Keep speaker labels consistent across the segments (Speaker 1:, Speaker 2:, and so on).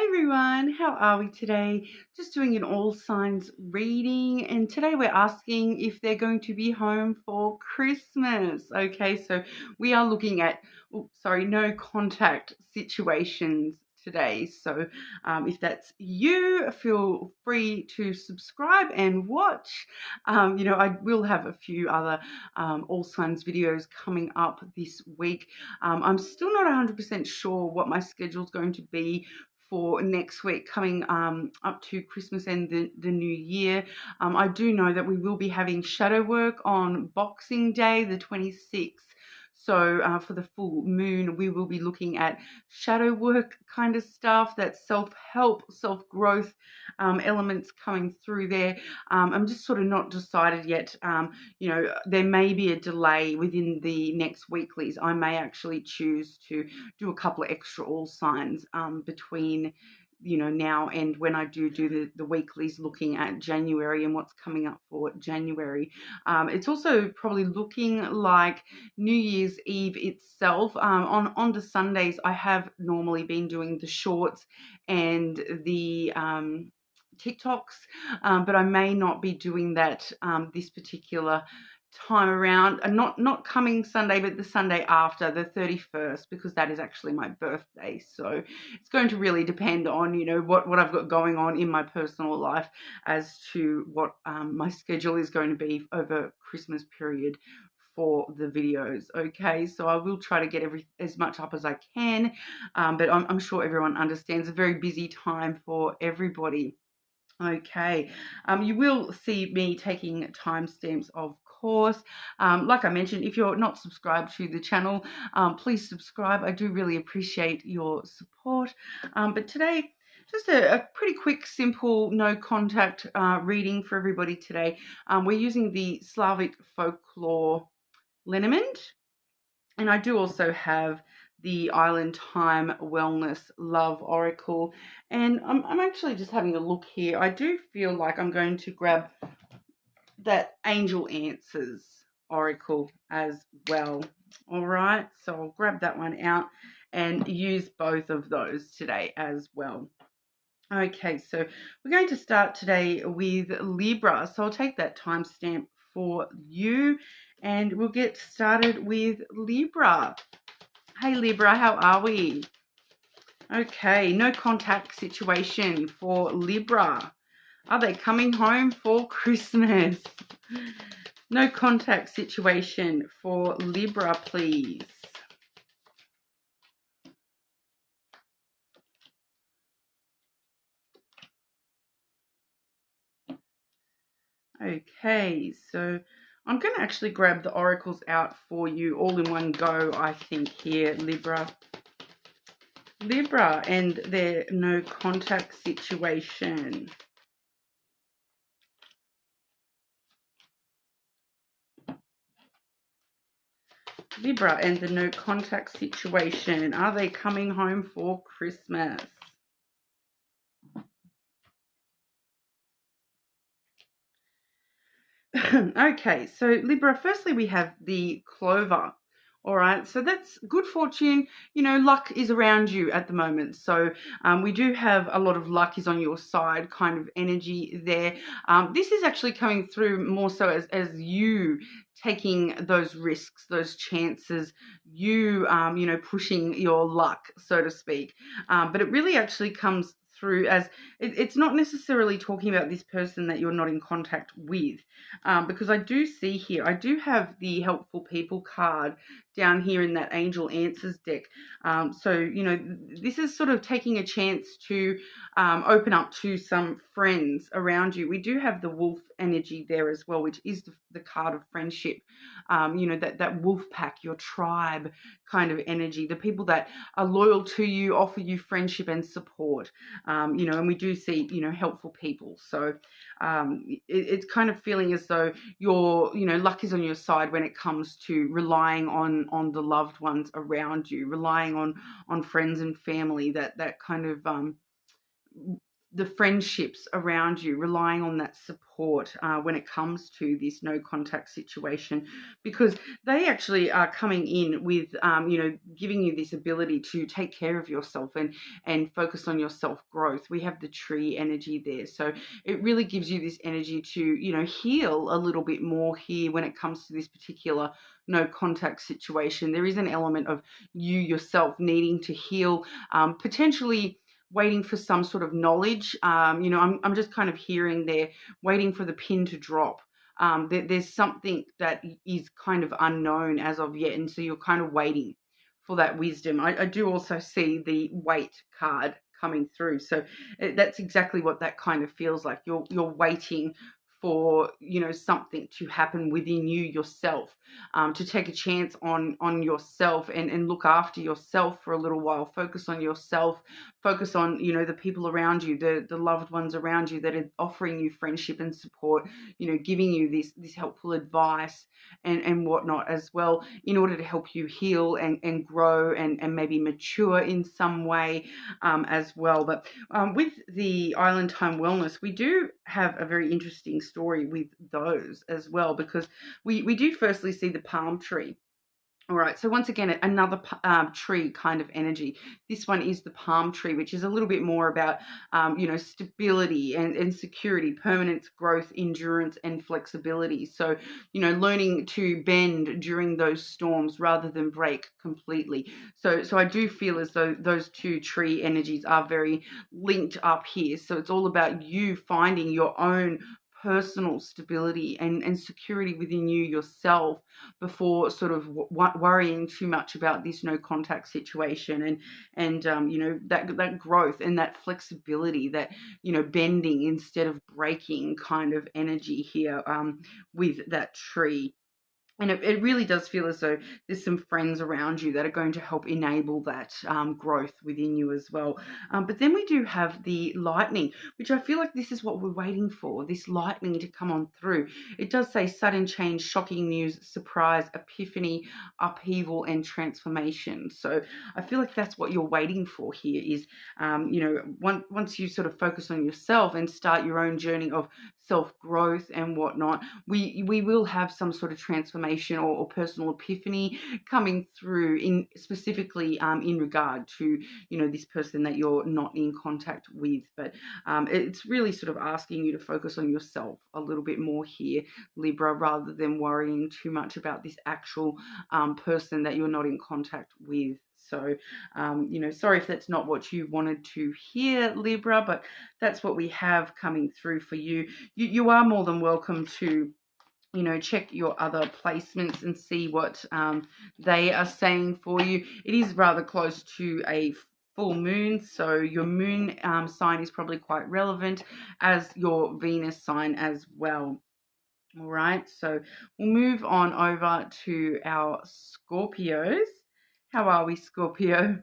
Speaker 1: Hi everyone, how are we today? Just doing an all signs reading, and today we're asking if they're going to be home for Christmas. Okay, so we are looking at, no contact situations today. So if that's you, feel free to subscribe and watch. I will have a few other all signs videos coming up this week. I'm still not 100% sure what my schedule is going to be for next week, coming up to Christmas and the new year. I do know that we will be having shadow work on Boxing Day, the 26th. So for the full moon, we will be looking at shadow work kind of stuff, that self-help, self-growth elements coming through there. I'm just sort of not decided yet. There may be a delay within the next weeklies. I may actually choose to do a couple of extra all signs between now and when I do the weeklies, looking at January and what's coming up for January. It's also probably looking like New Year's Eve itself. On the Sundays, I have normally been doing the shorts and the TikToks, but I may not be doing that this particular time around, and not coming Sunday, but the Sunday after, the 31st, because that is actually my birthday. So it's going to really depend on what I've got going on in my personal life as to what my schedule is going to be over Christmas period for the videos. Okay, so I will try to get as much up as I can, but I'm sure everyone understands a very busy time for everybody. Okay, you will see me taking timestamps, of course. Like I mentioned, if you're not subscribed to the channel, please subscribe. I do really appreciate your support. But today, just a pretty quick, simple, no contact reading for everybody today. We're using the Slavic folklore lenormand, and I do also have the Island Time Wellness Love Oracle. And I'm actually just having a look here. I do feel like I'm going to grab that Angel Answers Oracle as well. All right, so I'll grab that one out and use both of those today as well. Okay, so we're going to start today with Libra. So I'll take that timestamp for you and we'll get started with Libra. Hey Libra, how are we? Okay, no contact situation for Libra. Are they coming home for Christmas? No contact situation for Libra, please. Okay, so I'm going to actually grab the oracles out for you all in one go, I think, here, Libra. Libra and their no contact situation. Libra and the no contact situation. Are they coming home for Christmas? Okay, so Libra, firstly we have the clover. All right, so that's good fortune. Luck is around you at the moment. So we do have a lot of luck is on your side kind of energy there. This is actually coming through more so as you taking those risks, those chances, you pushing your luck, so to speak. But it really actually comes through as it's not necessarily talking about this person that you're not in contact with, because I do see here, I do have the helpful people card down here in that Angel Answers deck. So this is sort of taking a chance to open up to some friends around you. We do have the wolf energy there as well, which is the card of friendship. That wolf pack, your tribe kind of energy, the people that are loyal to you, offer you friendship and support. And we do see helpful people. So it's kind of feeling as though your luck is on your side when it comes to relying on the loved ones around you, relying on friends and family, that kind of the friendships around you, relying on that support when it comes to this no contact situation, because they actually are coming in with, giving you this ability to take care of yourself and focus on your self growth. We have the tree energy there. So it really gives you this energy to, heal a little bit more here when it comes to this particular no contact situation. There is an element of you yourself needing to heal, potentially waiting for some sort of knowledge. I'm just kind of hearing there, waiting for the pin to drop. There's something that is kind of unknown as of yet, and so you're kind of waiting for that wisdom. I do also see the wait card coming through, so that's exactly what that kind of feels like. You're waiting for something to happen within you yourself, to take a chance on yourself and look after yourself for a little while. Focus on yourself, focus on the people around you, the loved ones around you that are offering you friendship and support, giving you this helpful advice and whatnot as well, in order to help you heal and grow and maybe mature in some way, as well. But with the Island Time Wellness, we do have a very interesting story with those as well, because we do firstly see the palm tree. All right, so once again, another tree kind of energy. This one is the palm tree, which is a little bit more about, stability and security, permanence, growth, endurance, and flexibility. So, learning to bend during those storms rather than break completely. So I do feel as though those two tree energies are very linked up here. So it's all about you finding your own personal stability and security within you yourself before sort of worrying too much about this no contact situation, and that growth and that flexibility, that bending instead of breaking kind of energy here, with that tree. And it really does feel as though there's some friends around you that are going to help enable that growth within you as well. But then we do have the lightning, which I feel like this is what we're waiting for, this lightning to come on through. It does say sudden change, shocking news, surprise, epiphany, upheaval, and transformation. So I feel like that's what you're waiting for here is, once you sort of focus on yourself and start your own journey of self-growth and whatnot, we will have some sort of transformation or personal epiphany coming through, in specifically in regard to this person that you're not in contact with. But it's really sort of asking you to focus on yourself a little bit more here, Libra, rather than worrying too much about this actual person that you're not in contact with. So, sorry if that's not what you wanted to hear, Libra, but that's what we have coming through for you. You are more than welcome to, check your other placements and see what they are saying for you. It is rather close to a full moon, so your moon sign is probably quite relevant, as your Venus sign as well. All right, so we'll move on over to our Scorpios. How are we, Scorpio?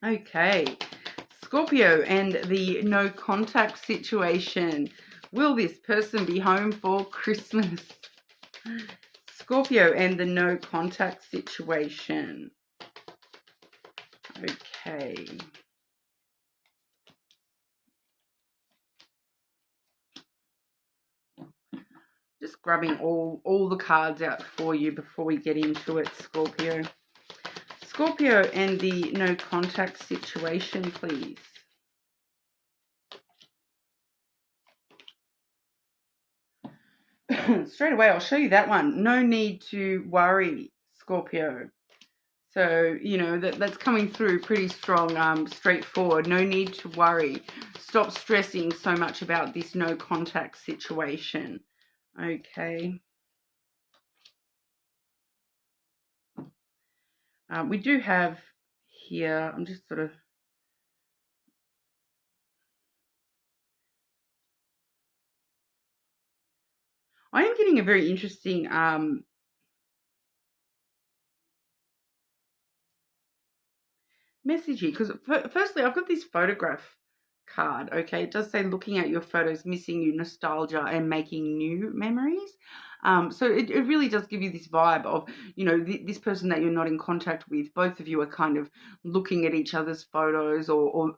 Speaker 1: Okay, Scorpio and the no contact situation. Will this person be home for Christmas? Scorpio and the no contact situation. Okay. Just grabbing all the cards out for you before we get into it, Scorpio. Scorpio and the no contact situation, please. Straight away, I'll show you that one. No need to worry, Scorpio. So, that's coming through pretty strong, straightforward. No need to worry. Stop stressing so much about this no contact situation. Okay. We do have here, I'm just sort of... I am getting a very interesting message here, because firstly, I've got this photograph card. Okay, it does say looking at your photos, missing you, nostalgia, and making new memories. So it really does give you this vibe of, this person that you're not in contact with. Both of you are kind of looking at each other's photos, or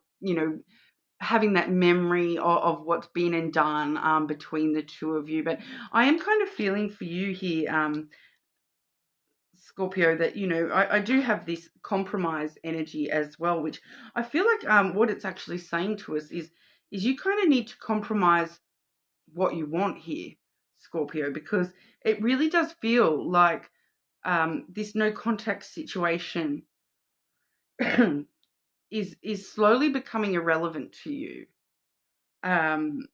Speaker 1: having that memory of what's been and done between the two of you. But I am kind of feeling for you here, Scorpio, that, you know, I do have this compromise energy as well, which I feel like what it's actually saying to us is you kind of need to compromise what you want here, Scorpio, because it really does feel like this no contact situation is slowly becoming irrelevant to you, um,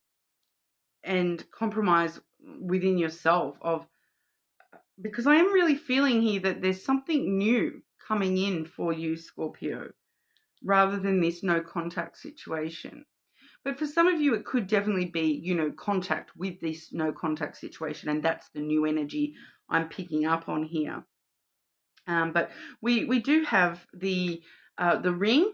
Speaker 1: and compromise within yourself of, because I am really feeling here that there's something new coming in for you, Scorpio, rather than this no contact situation. But for some of you, it could definitely be, you know, contact with this no contact situation, and that's the new energy I'm picking up on here. But we do have the ring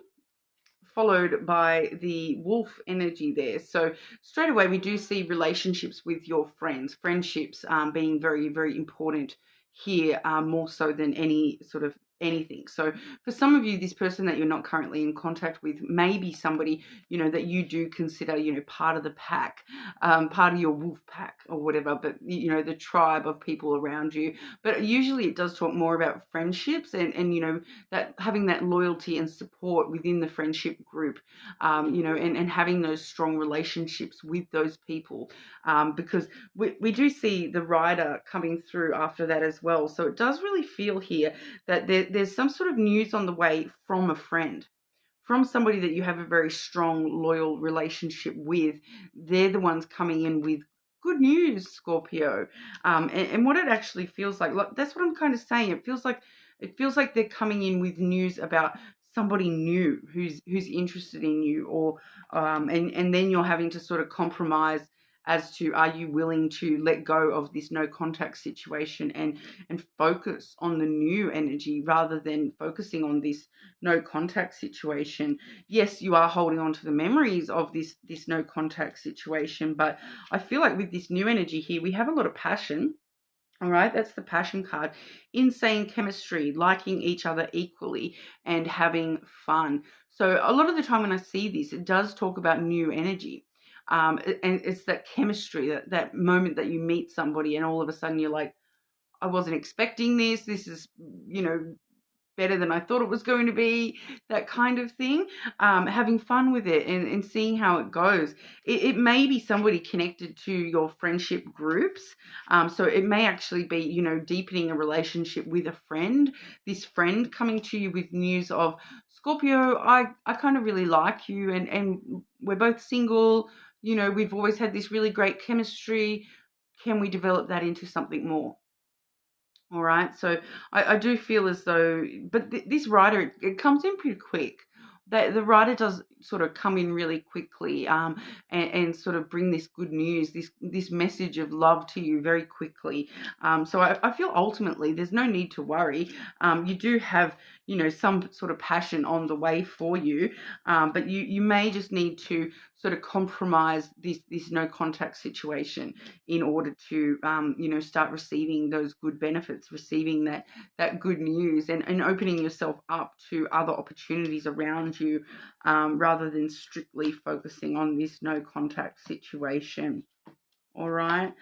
Speaker 1: followed by the wolf energy there. So straight away, we do see relationships with your friends, friendships being very, very important here, more so than any sort of anything. So for some of you, this person that you're not currently in contact with may be somebody, you know, that you do consider, you know, part of the pack, part of your wolf pack or whatever, but, you know, the tribe of people around you. But usually it does talk more about friendships and you know, that having that loyalty and support within the friendship group, you know, and having those strong relationships with those people, because we do see the rider coming through after that as well. So it does really feel here that there's some sort of news on the way from a friend, from somebody that you have a very strong, loyal relationship with. They're the ones coming in with good news, Scorpio. And what it actually feels like, that's what I'm kind of saying. It feels like they're coming in with news about somebody new who's interested in you, or and then you're having to sort of compromise as to, are you willing to let go of this no contact situation and focus on the new energy rather than focusing on this no contact situation. Yes, you are holding on to the memories of this no contact situation, but I feel like with this new energy here, we have a lot of passion. All right, that's the passion card. Insane chemistry, liking each other equally, and having fun. So a lot of the time when I see this, it does talk about new energy. And it's that chemistry, that moment that you meet somebody and all of a sudden you're like, I wasn't expecting this. This is, you know, better than I thought it was going to be, that kind of thing. Having fun with it and seeing how it goes. It may be somebody connected to your friendship groups. So it may actually be, you know, deepening a relationship with a friend. This friend coming to you with news of, Scorpio, I kind of really like you, and we're both single. You know, we've always had this really great chemistry. Can we develop that into something more? All right, so I do feel as though, but this writer, it comes in pretty quick. The writer does sort of come in really quickly, and sort of bring this good news, this message of love to you very quickly. So I feel ultimately there's no need to worry. You do have, you know, some sort of passion on the way for you, but you may just need to sort of compromise this no contact situation in order to, you know, start receiving those good benefits, receiving that good news, and opening yourself up to other opportunities around you, rather than strictly focusing on this no contact situation. All right.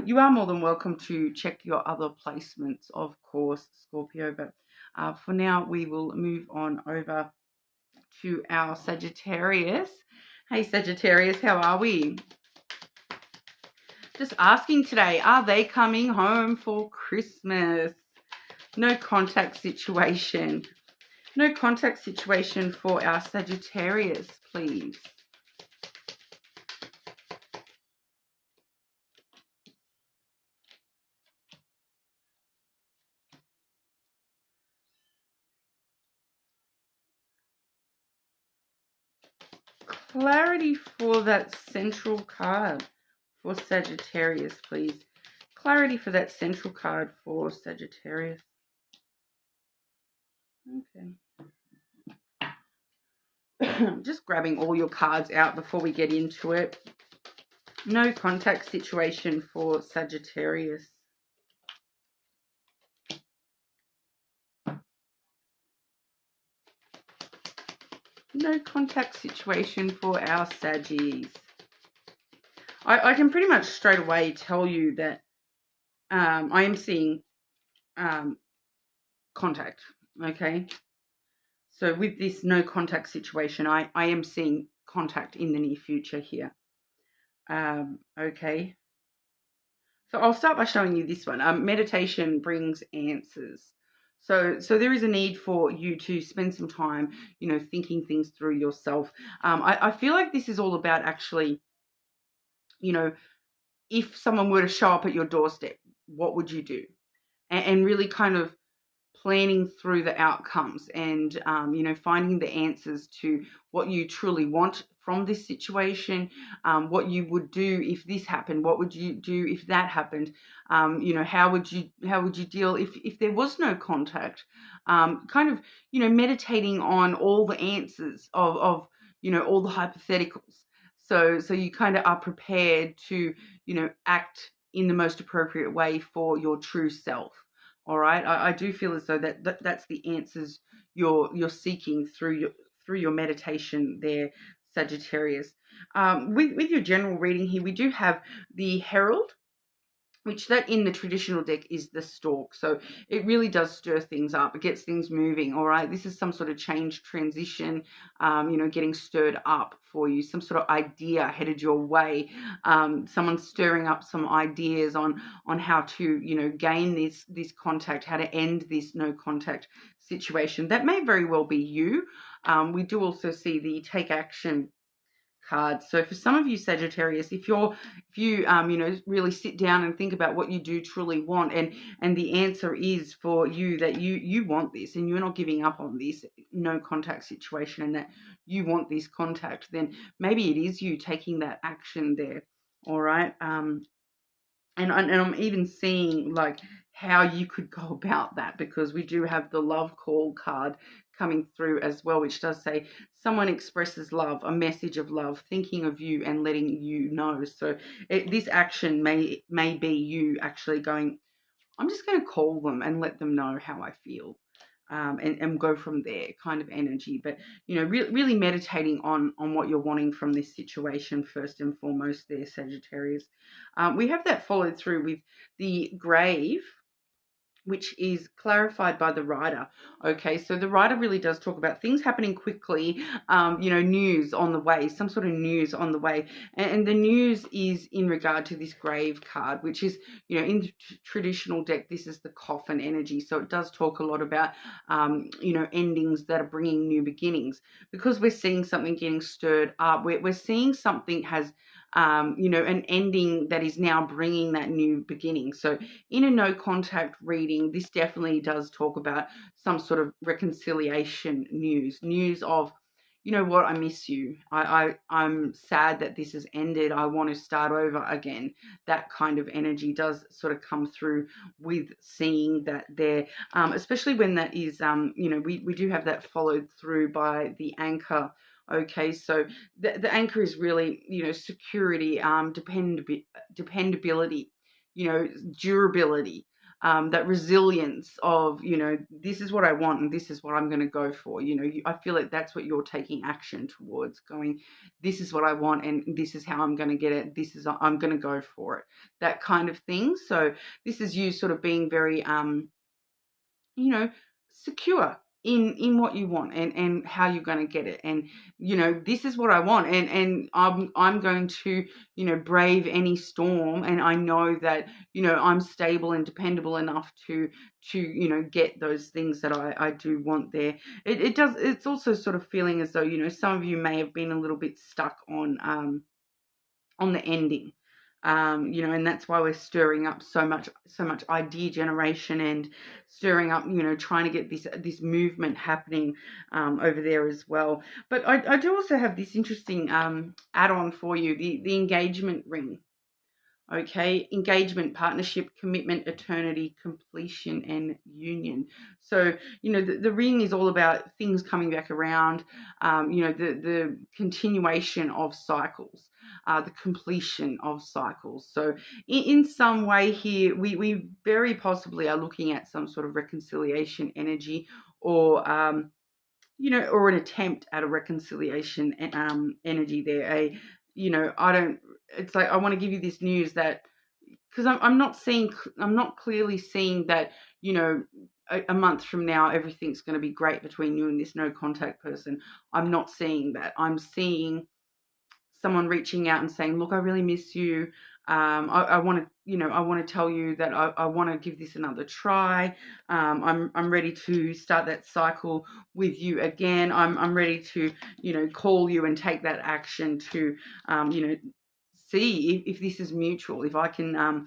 Speaker 1: You are more than welcome to check your other placements, of course, Scorpio, but for now we will move on over to our Sagittarius. Hey Sagittarius, how are we? Just asking today, are they coming home for Christmas? No contact situation. No contact situation for our Sagittarius, please. Clarity for that central card for Sagittarius, please. Clarity for that central card for Sagittarius. Okay. Just grabbing all your cards out before we get into it. No contact situation for Sagittarius. no contact situation for our Saggies. I can pretty much straight away tell you that I am seeing contact, okay? So with this no contact situation, I am seeing contact in the near future here. Okay. So I'll start by showing you this one. Meditation brings answers. So there is a need for you to spend some time, thinking things through yourself. I feel like this is all about actually, if someone were to show up at your doorstep, what would you do? And really kind of planning through the outcomes and, finding the answers to what you truly want from this situation, what you would do if this happened, what would you do if that happened, how would you deal if there was no contact, kind of, meditating on all the answers of all the hypotheticals. So you kind of are prepared to, act in the most appropriate way for your true self. All right, I do feel as though that's the answers you're seeking through your meditation there, Sagittarius. With your general reading here, we do have the Herald, which that in the traditional deck is the Stork. So it really does stir things up. It gets things moving, all right? This is some sort of change, transition, getting stirred up for you, some sort of idea headed your way, someone stirring up some ideas on how to, gain this contact, how to end this no contact situation. That may very well be you. We do also see the take action card. So for some of you Sagittarius, if you really sit down and think about what you do truly want, and the answer is for you that you want this and you're not giving up on this no contact situation and that you want this contact, then maybe it is you taking that action there. All right. And I'm even seeing like how you could go about that, because we do have the love call card coming through as well, which does say someone expresses love, a message of love, thinking of you and letting you know. So this action may be you actually going, I'm just going to call them and let them know how I feel. And go from there kind of energy. But, really meditating on what you're wanting from this situation first and foremost there, Sagittarius. We have that followed through with the Grave, which is clarified by the writer. Okay, so the writer really does talk about things happening quickly, news on the way, some sort of news on the way. And the news is in regard to this Grave card, which is, in the traditional deck, this is the coffin energy. So it does talk a lot about, endings that are bringing new beginnings, because we're seeing something getting stirred up. We're seeing something has, an ending that is now bringing that new beginning. So in a no contact reading, this definitely does talk about some sort of reconciliation news of, you know what, I miss you. I'm sad that this has ended. I want to start over again. That kind of energy does sort of come through with seeing that there, especially when that is, we do have that followed through by the Anchor. Okay, so the anchor is really, security, dependability, durability, that resilience of, this is what I want and this is what I'm going to go for. I feel like that's what you're taking action towards, going, this is what I want and this is how I'm going to get it. I'm going to go for it, that kind of thing. So this is you sort of being very, secure in what you want and how you're going to get it. And, this is what I want. And I'm going to, brave any storm. And I know that, I'm stable and dependable enough to, get those things that I do want there. It's also sort of feeling as though, some of you may have been a little bit stuck on the ending. And that's why we're stirring up so much idea generation and stirring up, trying to get this movement happening over there as well. But I do also have this interesting add-on for you, the engagement ring. Okay, engagement, partnership, commitment, eternity, completion, and union. So, the ring is all about things coming back around, the continuation of cycles, the completion of cycles. So in some way here, we very possibly are looking at some sort of reconciliation energy, or or an attempt at a reconciliation energy there. It's like I want to give you this news that, because I'm not clearly seeing that, a month from now everything's going to be great between you and this no contact person. I'm not seeing that. I'm seeing someone reaching out and saying, look, I really miss you. I want to, I want to tell you that I want to give this another try. I'm ready to start that cycle with you again. I'm ready to, call you and take that action to, see if this is mutual, if I can,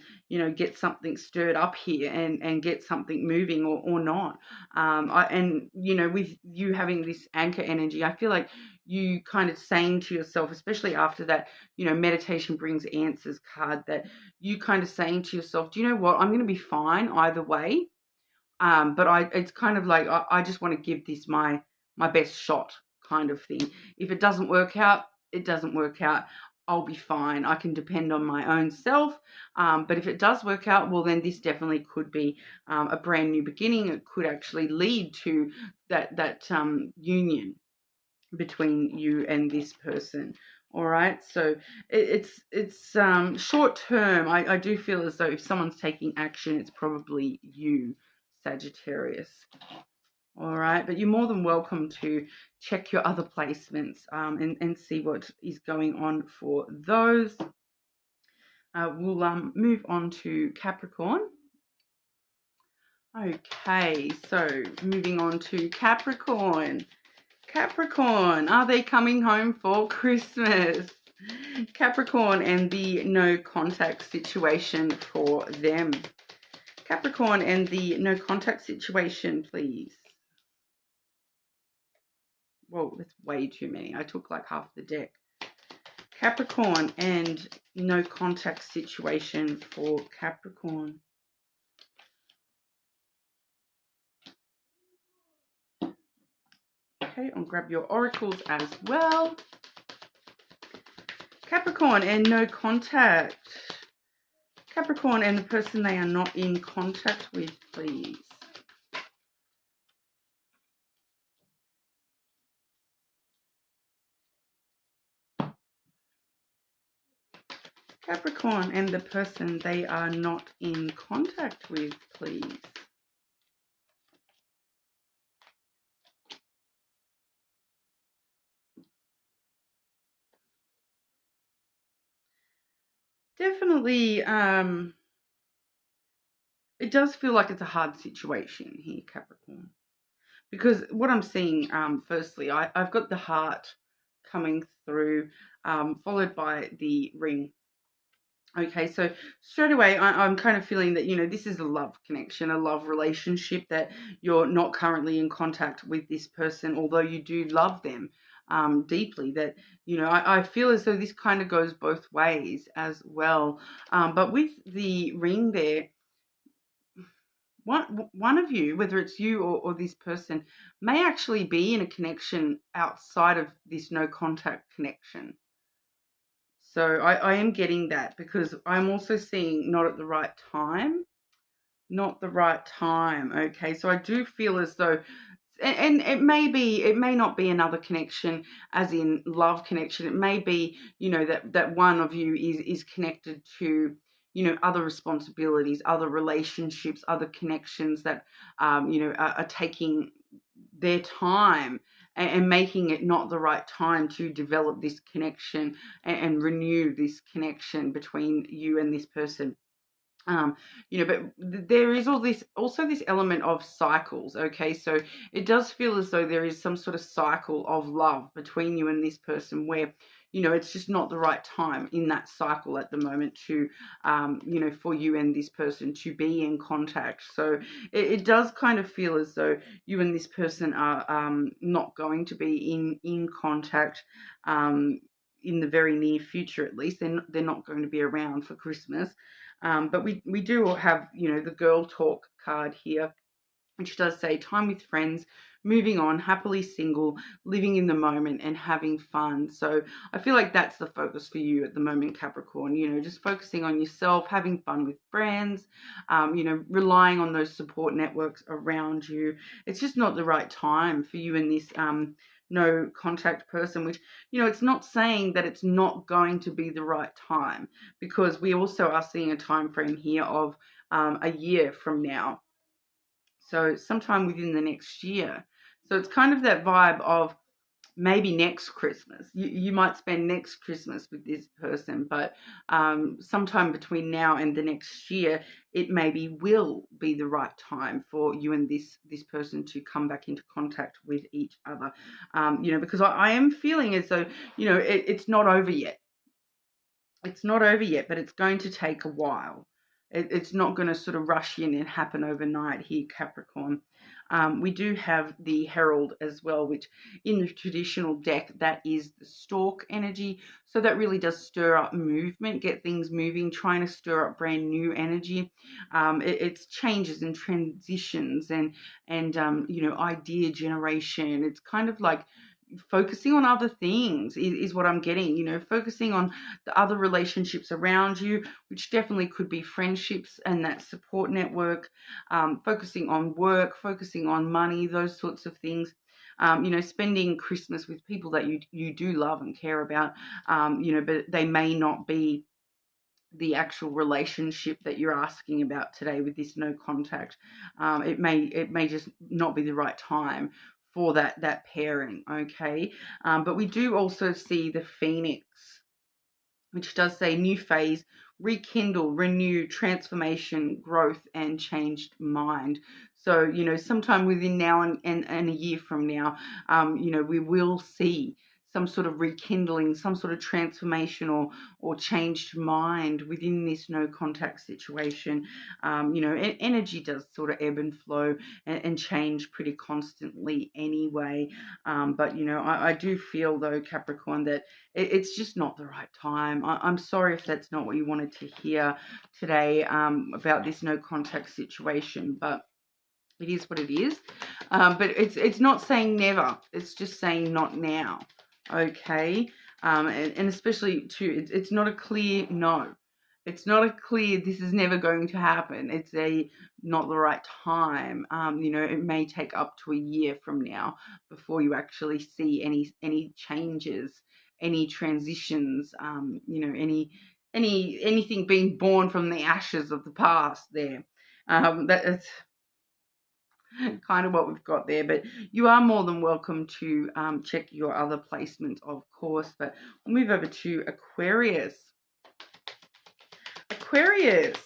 Speaker 1: get something stirred up here and get something moving or not. With you having this anchor energy, I feel like you kind of saying to yourself, especially after that, meditation brings answers card, that you kind of saying to yourself, do you know what? I'm going to be fine either way. But it's kind of like, I just want to give this my best shot kind of thing. If it doesn't work out, it doesn't work out. I'll be fine. I can depend on my own self. But if it does work out, well, then this definitely could be a brand new beginning. It could actually lead to that union between you and this person. All right, so it's short term. I do feel as though if someone's taking action, it's probably you, Sagittarius. All right, but you're more than welcome to check your other placements and see what is going on for those. We'll move on to Capricorn. Okay, so moving on to Capricorn. Capricorn, are they coming home for Christmas? Capricorn and the no contact situation for them. Capricorn and the no contact situation, please. Whoa, that's way too many. I took like half the deck. Capricorn and no contact situation for Capricorn. Okay, I'll grab your oracles as well. Capricorn and no contact. Capricorn and the person they are not in contact with, please. Capricorn and the person they are not in contact with, please. Definitely, it does feel like it's a hard situation here, Capricorn. Because what I'm seeing, firstly, I've got the heart coming through, followed by the ring. Okay, so straight away, I'm kind of feeling that, this is a love connection, a love relationship, that you're not currently in contact with this person, although you do love them deeply. That, I feel as though this kind of goes both ways as well. But with the ring there, one of you, whether it's you or this person, may actually be in a connection outside of this no contact connection. So I am getting that, because I'm also seeing not at the right time. Not the right time. Okay, so I do feel as though, and it may not be another connection as in love connection. It may be, that one of you is connected to, other responsibilities, other relationships, other connections that, are taking their time and making it not the right time to develop this connection and renew this connection between you and this person. But there is also this element of cycles. Okay, so it does feel as though there is some sort of cycle of love between you and this person, where it's just not the right time in that cycle at the moment to for you and this person to be in contact. So it does kind of feel as though you and this person are not going to be in contact in the very near future. At least they're not going to be around for Christmas. But we do have, the girl talk card here, which does say time with friends, moving on, happily single, living in the moment and having fun. So I feel like that's the focus for you at the moment, Capricorn, just focusing on yourself, having fun with friends, relying on those support networks around you. It's just not the right time for you and this no contact person, which, it's not saying that it's not going to be the right time, because we also are seeing a time frame here of a year from now. So sometime within the next year. So it's kind of that vibe of maybe next Christmas. You might spend next Christmas with this person, but sometime between now and the next year, it maybe will be the right time for you and this person to come back into contact with each other. Because I am feeling as though, it's not over yet. It's not over yet, but it's going to take a while. It's not going to sort of rush in and happen overnight here, Capricorn. We do have the Herald as well, which in the traditional deck, that is the Stork energy. So that really does stir up movement, get things moving, trying to stir up brand new energy. It's changes and transitions and idea generation. It's kind of like focusing on other things is what I'm getting, focusing on the other relationships around you, which definitely could be friendships and that support network, focusing on work, focusing on money, those sorts of things. Spending Christmas with people that you do love and care about, but they may not be the actual relationship that you're asking about today with this no contact. It may just not be the right time for that pairing, okay? But we do also see the Phoenix, which does say new phase, rekindle, renew, transformation, growth, and changed mind. So, sometime within now and a year from now, we will see some sort of rekindling, some sort of transformation or changed mind within this no contact situation. Energy does sort of ebb and flow and change pretty constantly anyway. But, I do feel though, Capricorn, that it's just not the right time. I'm sorry if that's not what you wanted to hear today about this no contact situation, but it is what it is. But it's not saying never. It's just saying not now. Okay. And especially too, it's not a clear no. It's not a clear this is never going to happen. It's not the right time. It may take up to a year from now before you actually see any changes, any transitions, anything being born from the ashes of the past there. That's kind of what we've got there, but you are more than welcome to check your other placements, of course. But we'll move over to Aquarius. Aquarius,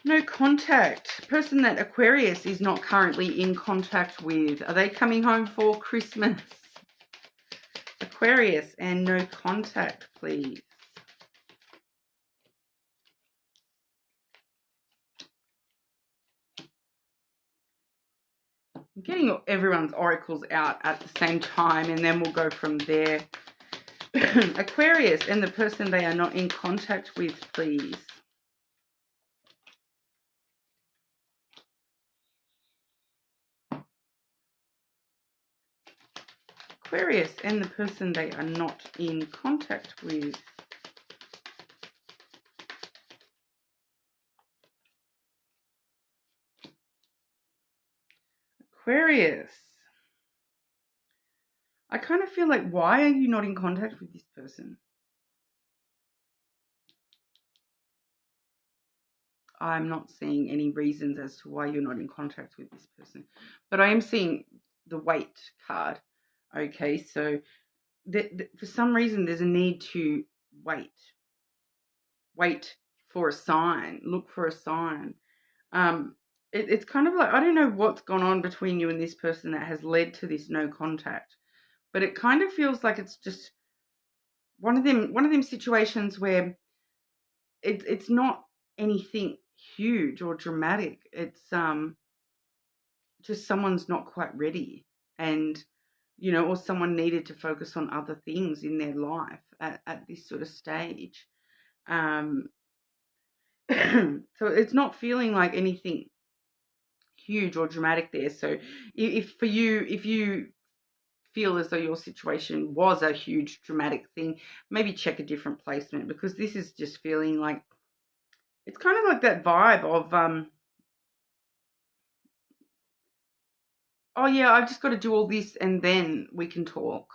Speaker 1: no contact. Person that Aquarius is not currently in contact with, are they coming home for Christmas? Aquarius and no contact, please. I'm getting everyone's oracles out at the same time, and then we'll go from there. Aquarius and the person they are not in contact with, please. Aquarius and the person they are not in contact with. Aquarius. I kind of feel like, why are you not in contact with this person? I'm not seeing any reasons as to why you're not in contact with this person. But I am seeing the wait card. Okay, so for some reason there's a need to wait. Wait for a sign. Look for a sign. It's kind of like, I don't know what's gone on between you and this person that has led to this no contact. But it kind of feels like it's just one of them situations where it's not anything huge or dramatic. It's just someone's not quite ready, and or someone needed to focus on other things in their life at this sort of stage. So it's not feeling like anything huge or dramatic there. So if you feel as though your situation was a huge dramatic thing, maybe check a different placement, because this is just feeling like it's kind of like that vibe of oh yeah, I've just got to do all this and then we can talk.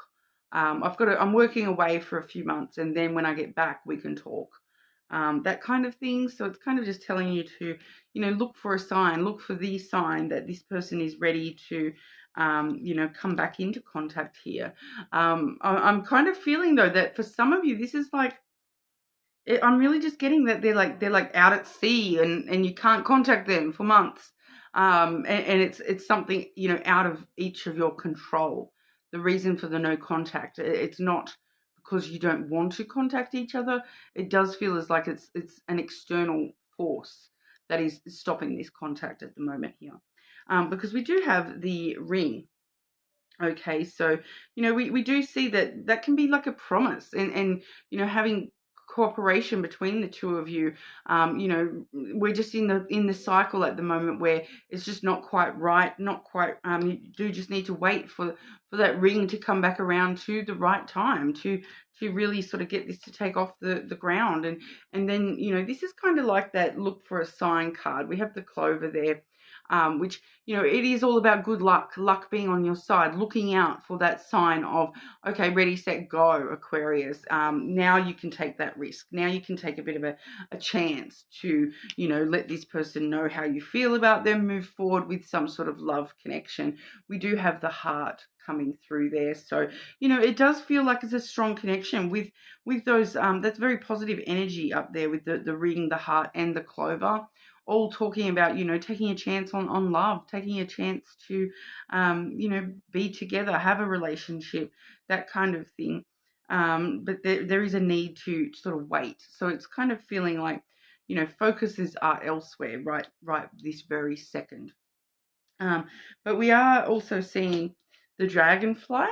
Speaker 1: I'm working away for a few months and then when I get back we can talk. That kind of thing. So it's kind of just telling you to, look for a sign, look for the sign that this person is ready to, come back into contact here. I'm kind of feeling though that for some of you, this is like, I'm really just getting that they're like out at sea and you can't contact them for months. And it's something, out of each of your control. The reason for the no contact, it's not because you don't want to contact each other. It does feel as like it's an external force that is stopping this contact at the moment here. Because we do have the ring. Okay, so we do see that can be like a promise, and having cooperation between the two of you. We're just in the cycle at the moment where it's just not quite right, not quite. You do just need to wait for that ring to come back around to the right time to really sort of get this to take off the ground, and then this is kind of like that look for a sign card. We have the clover there. Which, it is all about good luck being on your side, looking out for that sign of, okay, ready, set, go, Aquarius. Now you can take that risk. Now you can take a bit of a chance to, let this person know how you feel about them, move forward with some sort of love connection. We do have the heart coming through there. So, it does feel like it's a strong connection with those, that's very positive energy up there with the ring, the heart and the clover, all talking about, taking a chance on love, taking a chance to, be together, have a relationship, that kind of thing. But there is a need to sort of wait. So it's kind of feeling like, focuses are elsewhere, right this very second. But we are also seeing the dragonfly.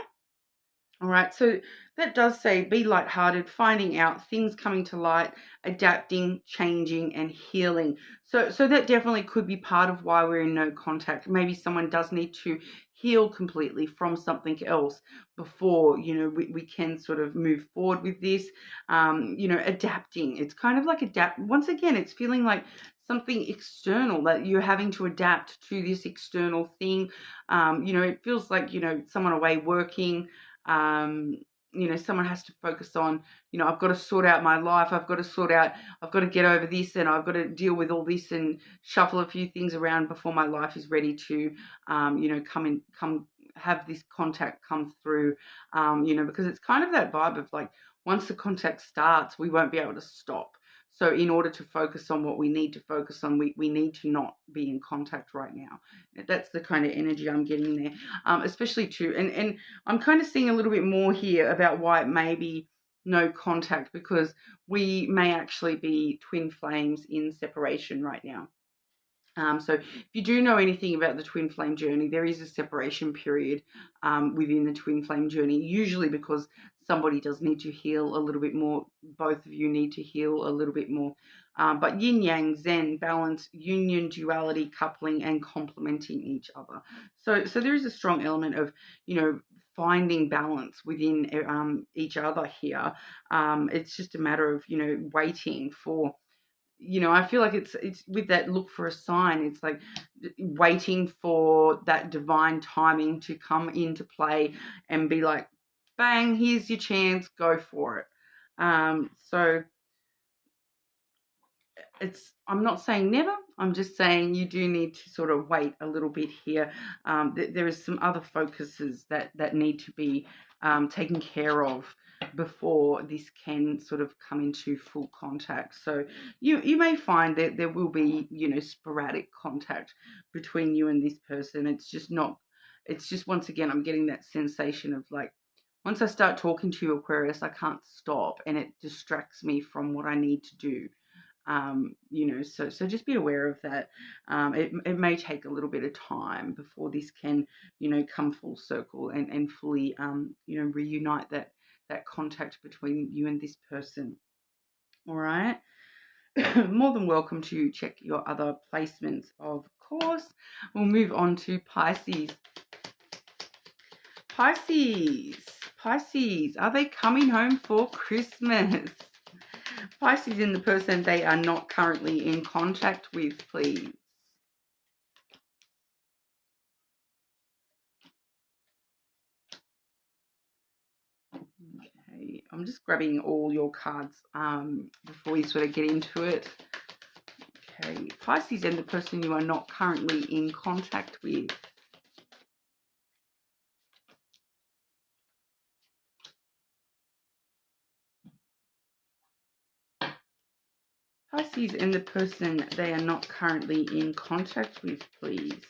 Speaker 1: All right, so that does say be lighthearted, finding out things coming to light, adapting, changing, and healing. So that definitely could be part of why we're in no contact. Maybe someone does need to heal completely from something else before we can sort of move forward with this. Adapting. It's kind of like adapt. Once again, it's feeling like something external that you're having to adapt to this external thing. It feels like someone away working. Someone has to focus on, I've got to sort out my life. I've got to get over this, and I've got to deal with all this and shuffle a few things around before my life is ready to, come have this contact come through, because it's kind of that vibe of like, once the contact starts, we won't be able to stop. So in order to focus on what we need to focus on, we need to not be in contact right now. That's the kind of energy I'm getting there, especially too. And I'm kind of seeing a little bit more here about why it may be no contact, because we may actually be twin flames in separation right now. So if you do know anything about the twin flame journey, there is a separation period within the twin flame journey, usually because somebody does need to heal a little bit more. Both of you need to heal a little bit more. But yin yang, zen, balance, union, duality, coupling, and complementing each other. So there is a strong element of, finding balance within each other here. It's just a matter of, waiting for, I feel like it's with that look for a sign. It's like waiting for that divine timing to come into play and be like, bang, here's your chance, go for it. So I'm not saying never. I'm just saying you do need to sort of wait a little bit here. There is some other focuses that need to be taken care of before this can sort of come into full contact. So you may find that there will be, sporadic contact between you and this person. It's just once again, I'm getting that sensation of like, once I start talking to you, Aquarius, I can't stop, and it distracts me from what I need to do. So just be aware of that. It may take a little bit of time before this can, come full circle and fully, reunite that contact between you and this person. All right. more than welcome to check your other placements, of course. We'll move on to Pisces. Pisces, are they coming home for Christmas? Pisces and the person they are not currently in contact with, please. Okay, I'm just grabbing all your cards before we sort of get into it. Okay, Pisces and the person you are not currently in contact with. Pisces and the person they are not currently in contact with, please.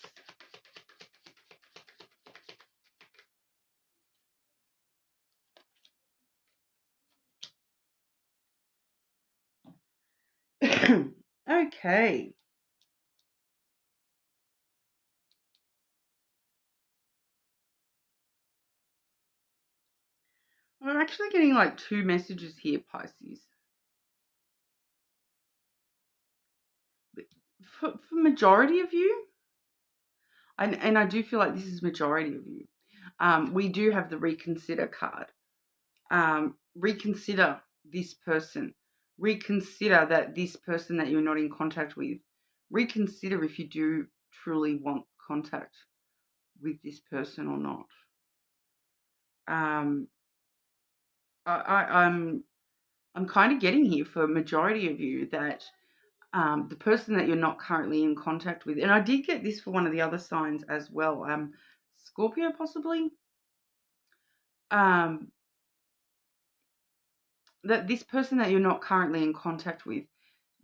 Speaker 1: Okay. I'm actually getting like two messages here, Pisces. For majority of you, and I do feel like this is majority of you, we do have the reconsider card. Reconsider this person. Reconsider that this person that you're not in contact with. Reconsider if you do truly want contact with this person or not. I'm kind of getting here for a majority of you that the person that you're not currently in contact with, and I did get this for one of the other signs as well, Scorpio possibly, that this person that you're not currently in contact with,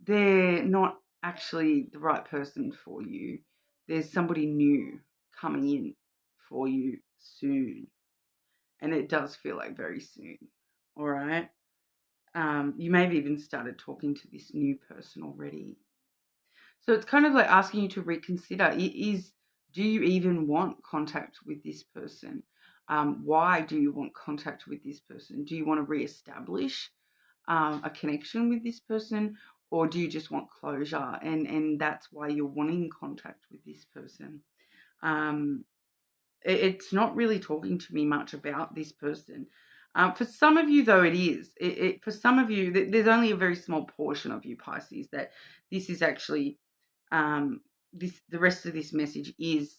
Speaker 1: they're not actually the right person for you. There's somebody new coming in for you soon, and it does feel like very soon. All right. You may have even started talking to this new person already. So it's kind of like asking you to reconsider, do you even want contact with this person? Why do you want contact with this person? Do you want to reestablish a connection with this person, or do you just want closure? And that's why you're wanting contact with this person. It's not really talking to me much about this person. For some of you, though, it is. For some of you, there's only a very small portion of you, Pisces, that this is actually, the rest of this message is,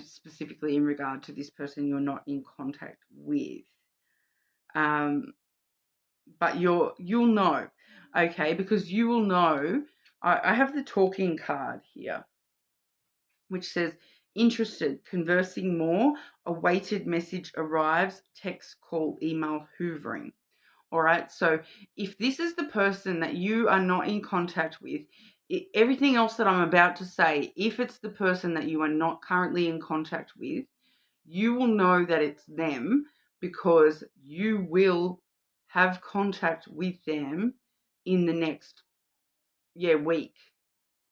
Speaker 1: specifically in regard to this person you're not in contact with. But you'll know, okay, because you will know. I have the talking card here, which says, interested, conversing more, awaited message arrives, text, call, email, hoovering. All right. So if this is the person that you are not in contact with, everything else that I'm about to say, if it's the person that you are not currently in contact with, you will know that it's them because you will have contact with them in the next week,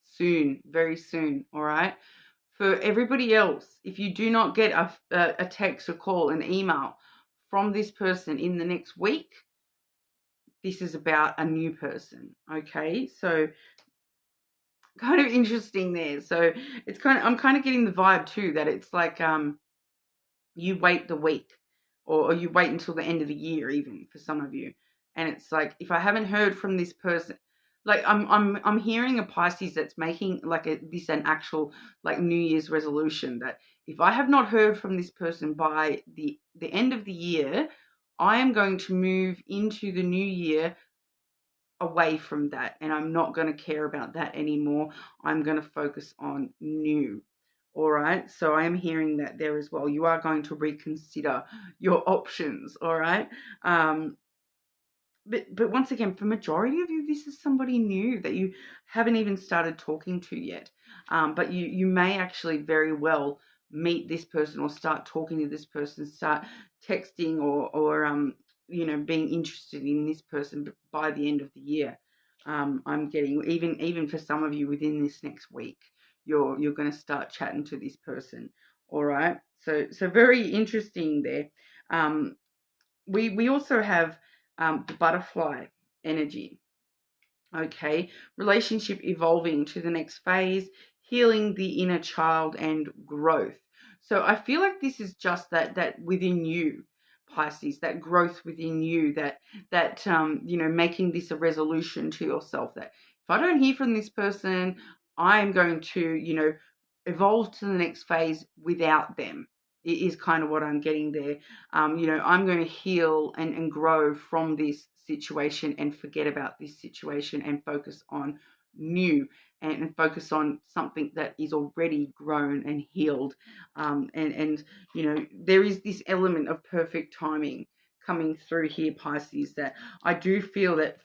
Speaker 1: soon, very soon. All right. For everybody else, if you do not get a text, a call, an email from this person in the next week, this is about a new person. Okay, so kind of interesting there. So I'm kind of getting the vibe too that it's like you wait the week, or you wait until the end of the year, even for some of you, and it's like, if I haven't heard from this person, like I'm hearing a Pisces that's making like an actual like New Year's resolution, that if I have not heard from this person by the end of the year, I am going to move into the new year away from that, and I'm not going to care about that anymore. I'm going to focus on new. All right, so I am hearing that there as well. You are going to reconsider your options. All right. But once again, for majority of you, this is somebody new that you haven't even started talking to yet. But you may actually very well meet this person, or start talking to this person, start texting, or being interested in this person by the end of the year. I'm getting, even for some of you, within this next week, you're going to start chatting to this person. All right. So very interesting there. We also have the butterfly energy. Okay, relationship evolving to the next phase, healing the inner child and growth. So I feel like this is just that within you, Pisces, that growth within you, that making this a resolution to yourself that if I don't hear from this person, I am going to evolve to the next phase without them. It is kind of what I'm getting there. I'm going to heal and grow from this situation and forget about this situation and focus on new and focus on something that is already grown and healed. And there is this element of perfect timing coming through here, Pisces, that I do feel that,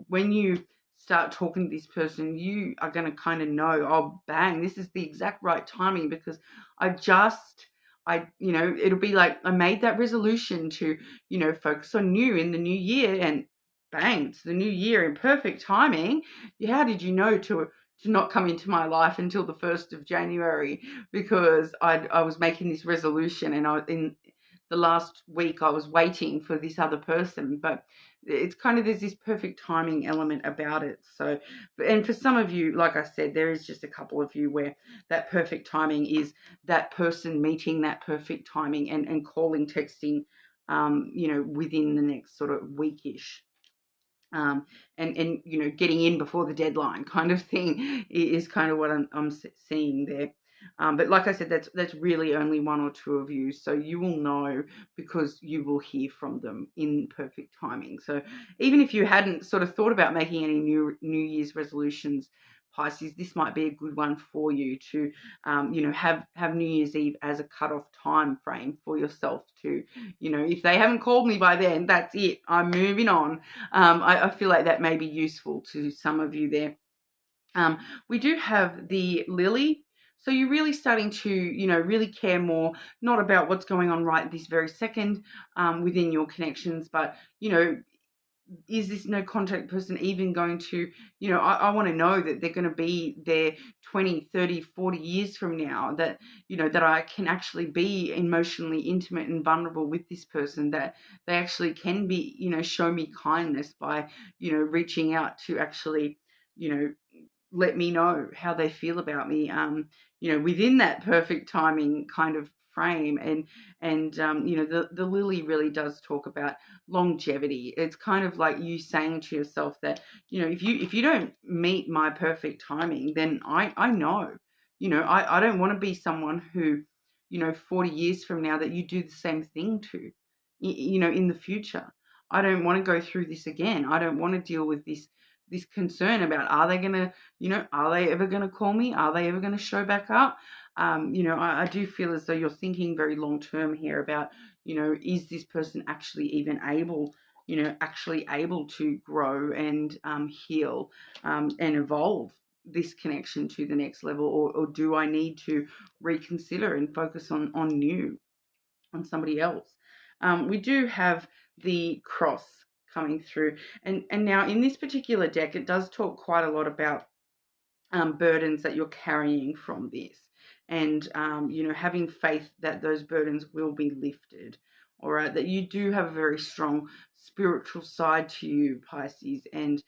Speaker 1: when you start talking to this person, you are going to kind of know, oh, bang, this is the exact right timing because it'll be like I made that resolution to, focus on new in the new year, and bang, it's the new year in perfect timing. How did you know to not come into my life until the 1st of January? Because I was making this resolution, and in the last week I was waiting for this other person, but it's kind of, there's this perfect timing element about it. So, and for some of you, like I said, there is just a couple of you where that perfect timing is that person meeting that perfect timing and calling, texting, within the next sort of weekish. And getting in before the deadline kind of thing is kind of what I'm seeing there. But like I said, that's really only one or two of you, so you will know because you will hear from them in perfect timing. So even if you hadn't sort of thought about making any New Year's resolutions, Pisces, this might be a good one for you to, have New Year's Eve as a cutoff time frame for yourself to, if they haven't called me by then, that's it. I'm moving on. I feel like that may be useful to some of you there. We do have the Lily. So you're really starting to, really care more, not about what's going on right this very second within your connections, but, is this no contact person even going to, I want to know that they're going to be there 20, 30, 40 years from now, that, that I can actually be emotionally intimate and vulnerable with this person, that they actually can be, show me kindness by, reaching out to actually, let me know how they feel about me, within that perfect timing kind of frame. And the lily really does talk about longevity. It's kind of like you saying to yourself that, if you don't meet my perfect timing, then I know, I don't want to be someone who, 40 years from now that you do the same thing to, in the future. I don't want to go through this again. I don't want to deal with this concern about, are they going to, are they ever going to call me? Are they ever going to show back up? I do feel as though you're thinking very long term here about, is this person actually even able, actually able to grow and heal and evolve this connection to the next level, or do I need to reconsider and focus on new, on somebody else? We do have the cross coming through, and now in this particular deck, it does talk quite a lot about burdens that you're carrying from this, and having faith that those burdens will be lifted. All right, that you do have a very strong spiritual side to you, Pisces, and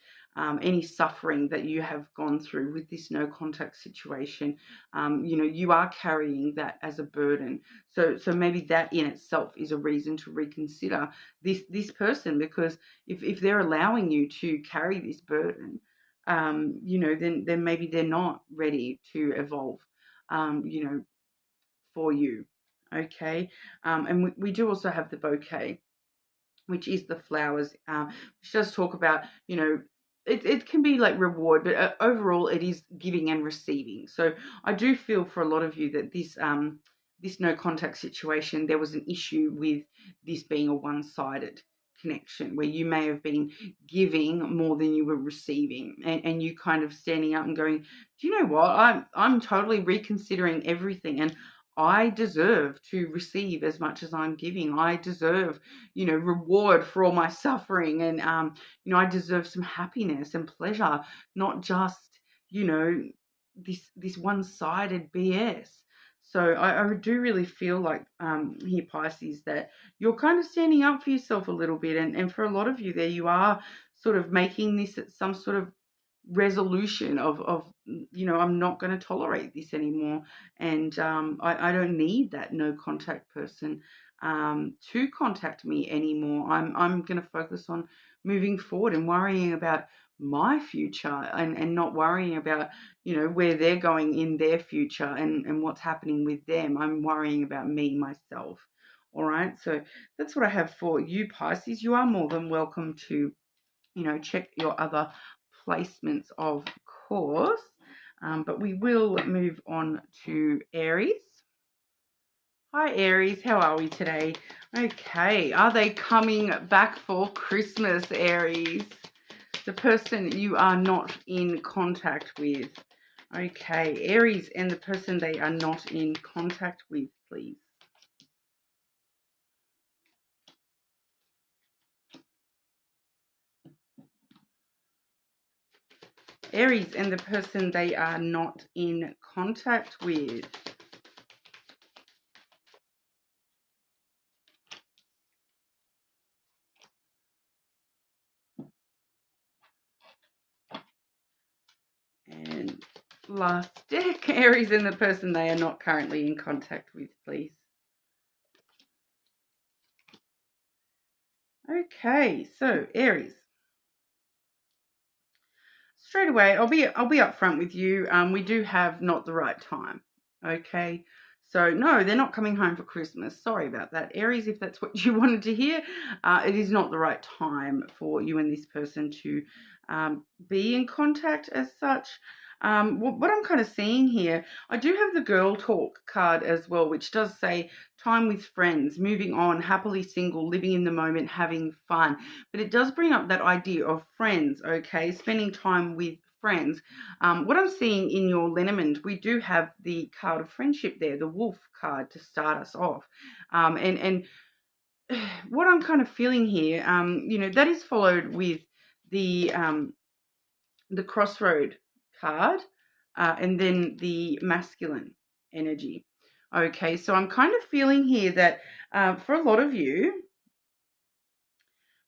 Speaker 1: any suffering that you have gone through with this no contact situation, you are carrying that as a burden. So maybe that in itself is a reason to reconsider this person, because if they're allowing you to carry this burden, then maybe they're not ready to evolve, for you. Okay. And we do also have the bouquet, which is the flowers, which does talk about, it can be like reward, but overall it is giving and receiving. So I do feel for a lot of you that this no contact situation, there was an issue with this being a one-sided connection where you may have been giving more than you were receiving, and you kind of standing up and going, do you know what, I'm totally reconsidering everything, and I deserve to receive as much as I'm giving. I deserve, reward for all my suffering, and I deserve some happiness and pleasure, not just, this one-sided BS. So I do really feel like here, Pisces, that you're kind of standing up for yourself a little bit, and for a lot of you there, you are sort of making this some sort of resolution of I'm not going to tolerate this anymore, and I don't need that no contact person to contact me anymore. I'm going to focus on moving forward and worrying about my future, and not worrying about where they're going in their future, and what's happening with them. I'm worrying about me, myself. All right, so that's what I have for you, Pisces. You are more than welcome to check your other placements, of course. But we will move on to Aries. Hi, Aries. How are we today? Okay. Are they coming back for Christmas, Aries? The person you are not in contact with. Okay. Aries and the person they are not in contact with, please. Aries and the person they are not in contact with. And last deck, Aries and the person they are not currently in contact with, please. Okay, so Aries. Straight away, I'll be upfront with you. We do have not the right time. Okay. So no, they're not coming home for Christmas. Sorry about that, Aries. If that's what you wanted to hear, it is not the right time for you and this person to be in contact as such. What I'm kind of seeing here, I do have the girl talk card as well, which does say time with friends, moving on, happily single, living in the moment, having fun. But it does bring up that idea of friends, okay, spending time with friends. What I'm seeing in your lenormand, we do have the card of friendship there, the wolf card to start us off. And what I'm kind of feeling here, that is followed with the crossroad card, and then the masculine energy. Okay, so I'm kind of feeling here that for a lot of you,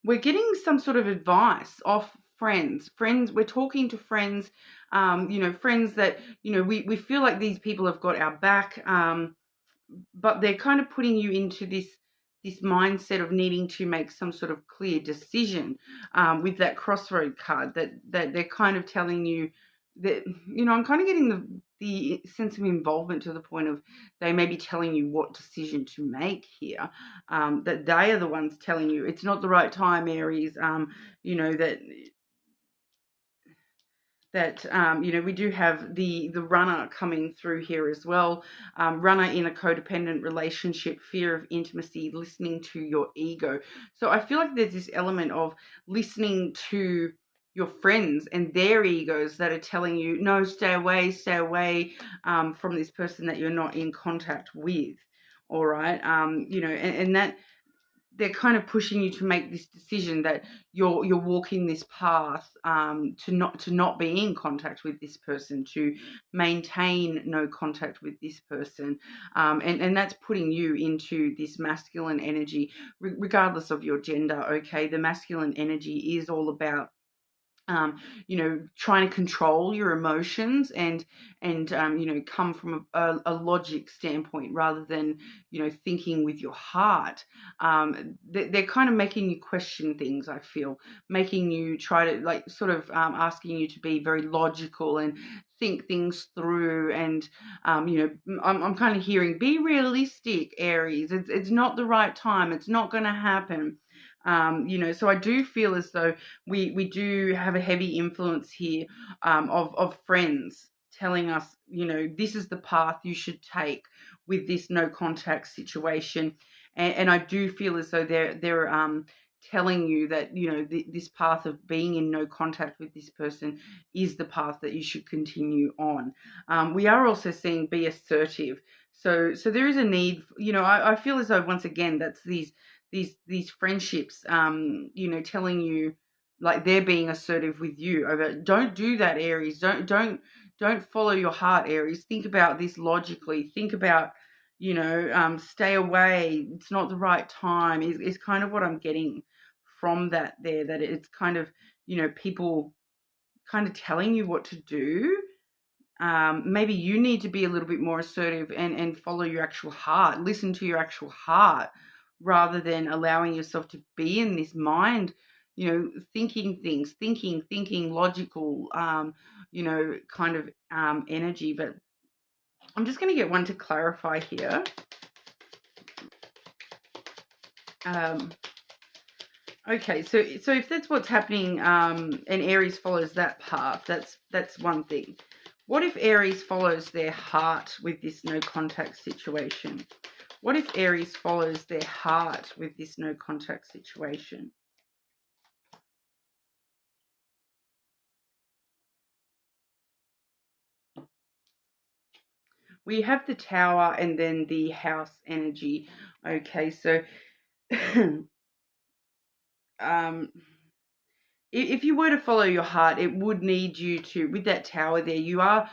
Speaker 1: we're getting some sort of advice off friends. We're talking to friends, friends that, we feel like these people have got our back, but they're kind of putting you into this mindset of needing to make some sort of clear decision, with that crossroad card, that they're kind of telling you that, I'm kind of getting the sense of involvement to the point of they may be telling you what decision to make here, that they are the ones telling you it's not the right time, Aries, that we do have the runner coming through here as well. Runner in a codependent relationship, fear of intimacy, listening to your ego. So I feel like there's this element of listening to your friends and their egos that are telling you, no, stay away from this person that you're not in contact with. All right. And that they're kind of pushing you to make this decision that you're walking this path, to not be in contact with this person, to maintain no contact with this person, and that's putting you into this masculine energy, regardless of your gender. Okay, the masculine energy is all about trying to control your emotions and come from a logic standpoint rather than, thinking with your heart. They're kind of making you question things, I feel, making you try to, like, sort of asking you to be very logical and think things through. And, I'm kind of hearing, be realistic, Aries. It's not the right time. It's not going to happen. So I do feel as though we do have a heavy influence here, of friends telling us, this is the path you should take with this no contact situation. And I do feel as though they're telling you that, this path of being in no contact with this person is the path that you should continue on. We are also seeing be assertive. So there is a need, I feel as though, once again, that's these friendships, telling you, like, they're being assertive with you over, don't do that, Aries. Don't follow your heart, Aries. Think about this logically. Think about, stay away. It's not the right time is kind of what I'm getting from that there, that it's kind of, you know, people kind of telling you what to do. Maybe you need to be a little bit more assertive and follow your actual heart, listen to your actual heart, rather than allowing yourself to be in this mind, you know, thinking things, thinking logical, you know, kind of energy. But I'm just going to get one to clarify here. Okay, so if that's what's happening, and Aries follows that path, that's one thing. What if Aries follows their heart with this no contact situation? What if Aries follows their heart with this no contact situation? We have the Tower and then the House energy. Okay, so if you were to follow your heart, it would need you to, with that Tower there, you are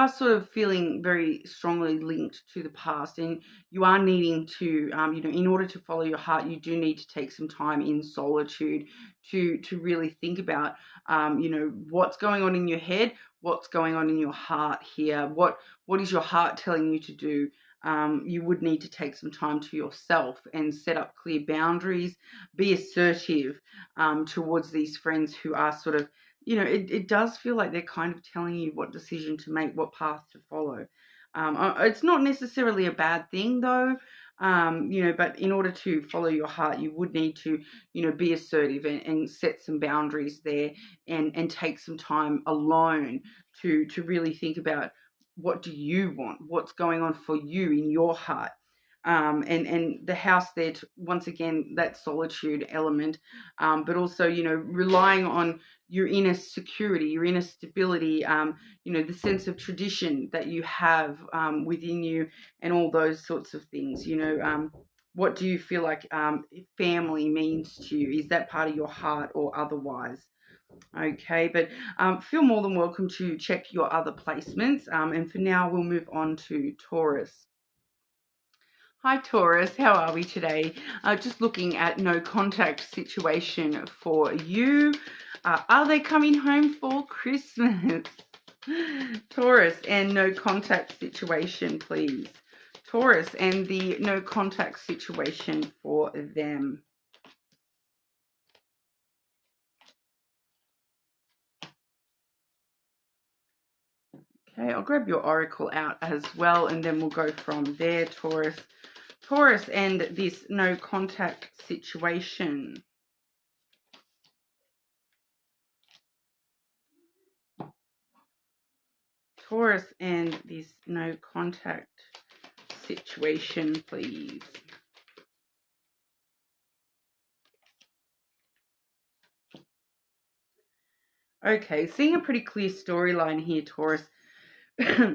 Speaker 1: sort of feeling very strongly linked to the past, and you are needing to, you know, in order to follow your heart, you do need to take some time in solitude to really think about, you know, what's going on in your head, what's going on in your heart here, what is your heart telling you to do. You would need to take some time to yourself and set up clear boundaries, be assertive towards these friends who are sort of, you know, it does feel like they're kind of telling you what decision to make, what path to follow. It's not necessarily a bad thing though, you know, but in order to follow your heart, you would need to, you know, be assertive and set some boundaries there, and take some time alone to really think about what do you want, what's going on for you in your heart. And the house there, once again, that solitude element, but also, you know, relying on your inner security, your inner stability, you know, the sense of tradition that you have within you, and all those sorts of things. You know, what do you feel like family means to you? Is that part of your heart or otherwise? Okay, but feel more than welcome to check your other placements. And for now, we'll move on to Taurus. Hi Taurus, how are we today? Just looking at no contact situation for you. Are they coming home for Christmas? Taurus and no contact situation, please. Taurus and the no contact situation for them. Okay, I'll grab your oracle out as well, and then we'll go from there, Taurus. Taurus and this no contact situation. Taurus and this no contact situation, please. Okay, seeing a pretty clear storyline here, Taurus.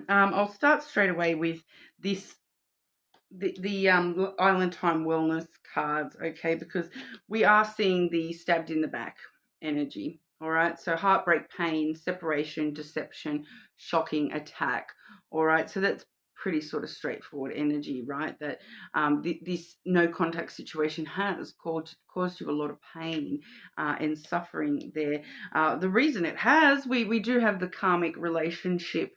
Speaker 1: I'll start straight away with this, the Island Time Wellness cards, okay, because we are seeing the stabbed in the back energy. All right, so heartbreak, pain, separation, deception, shocking, attack. All right, so that's pretty sort of straightforward energy, right? That this no contact situation has caused you a lot of pain and suffering there. The reason it has, we do have the karmic relationship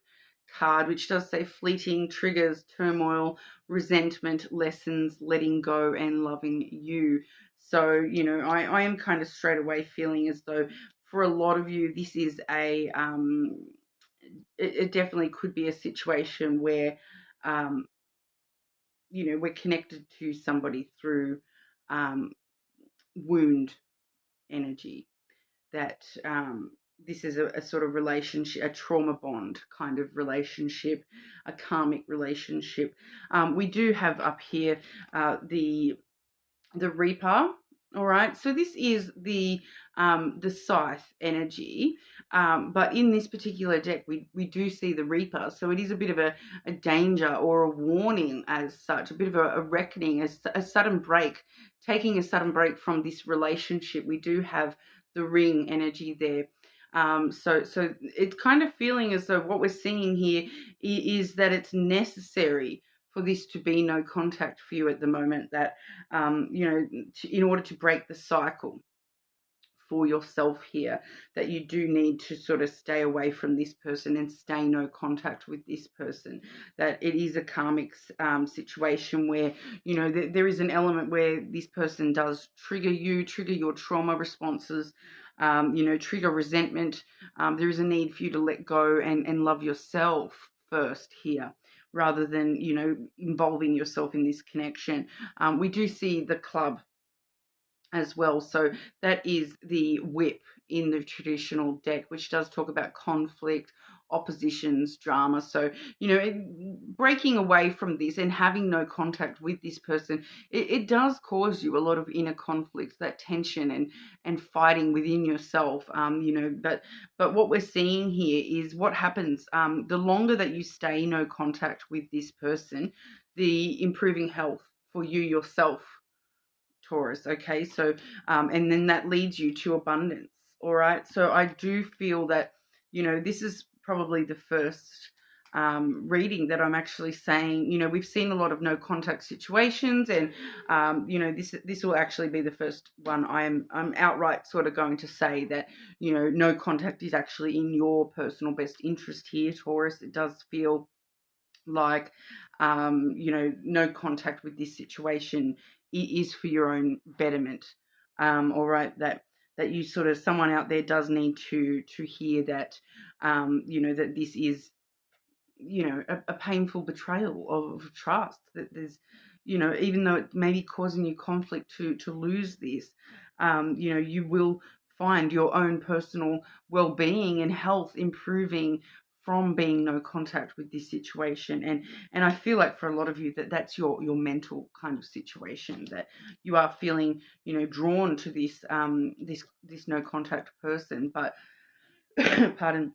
Speaker 1: card, which does say fleeting triggers, turmoil, resentment, lessons, letting go, and loving you. So, you know, I am kind of straight away feeling as though for a lot of you, this is it definitely could be a situation where, you know, we're connected to somebody through wound energy, that this is a sort of relationship, a trauma bond kind of relationship, a karmic relationship. We do have up here the Reaper. All right, so this is the scythe energy, but in this particular deck, we do see the Reaper, so it is a bit of a danger or a warning as such, a bit of a reckoning, a sudden break, taking a sudden break from this relationship. We do have the Ring energy there. So it's kind of feeling as though what we're seeing here is that it's necessary for this to be no contact for you at the moment, that, you know, in order to break the cycle. for yourself here, that you do need to sort of stay away from this person and stay no contact with this person, that it is a karmic situation where, you know, there is an element where this person does trigger you, trigger your trauma responses, you know, trigger resentment. There is a need for you to let go and love yourself first here, rather than, you know, involving yourself in this connection. We do see the club as well. So that is the whip in the traditional deck, which does talk about conflict, oppositions, drama. So, you know, breaking away from this and having no contact with this person, it does cause you a lot of inner conflict, that tension and fighting within yourself. You know, but what we're seeing here is what happens the longer that you stay no contact with this person, the improving health for you yourself, Taurus. Okay, so and then that leads you to abundance. All right, so I do feel that, you know, this is probably the first reading that I'm actually saying, you know, we've seen a lot of no contact situations, and you know, this will actually be the first one I'm outright sort of going to say that, you know, no contact is actually in your personal best interest here, Taurus. It does feel like, you know, no contact with this situation is for your own betterment. All right, that you sort of, someone out there does need to hear that, you know, that this is, you know, a painful betrayal of trust, that there's, you know, even though it may be causing you conflict to lose this, you know, you will find your own personal well-being and health improving from being no contact with this situation. And I feel like for a lot of you that's your mental kind of situation, that you are feeling, you know, drawn to this this no contact person, but pardon,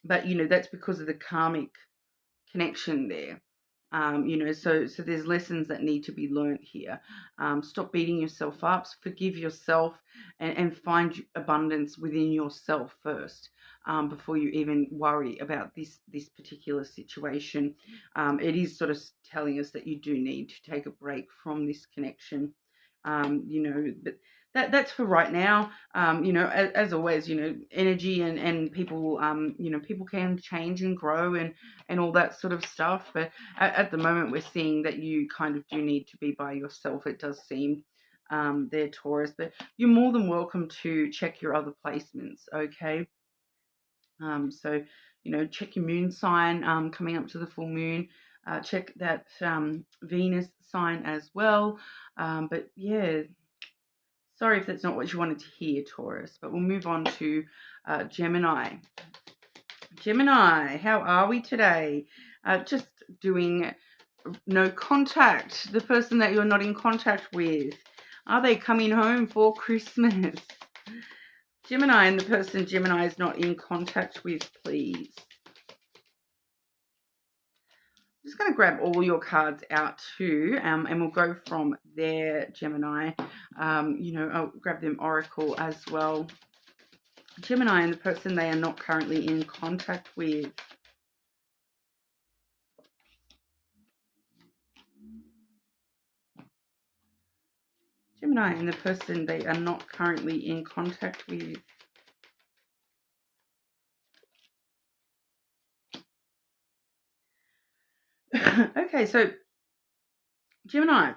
Speaker 1: but, you know, that's because of the karmic connection there. You know, so there's lessons that need to be learnt here. Stop beating yourself up, forgive yourself, and find abundance within yourself first, before you even worry about this particular situation. It is sort of telling us that you do need to take a break from this connection. You know, but that's for right now. You know, as always, you know, energy and people, you know, people can change and grow and all that sort of stuff. But at the moment, we're seeing that you kind of do need to be by yourself. It does seem there, Taurus, but you're more than welcome to check your other placements. Okay. So, you know, check your moon sign coming up to the full moon. Check that Venus sign as well. But yeah, sorry if that's not what you wanted to hear, Taurus, but we'll move on to Gemini. Gemini, how are we today? Just doing no contact. The person that you're not in contact with. Are they coming home for Christmas? Gemini, and the person Gemini is not in contact with, please. I'm just going to grab all your cards out too, and we'll go from there, Gemini. You know, I'll grab them Oracle as well. Gemini, and the person they are not currently in contact with. Gemini, and the person they are not currently in contact with. Okay, so Gemini,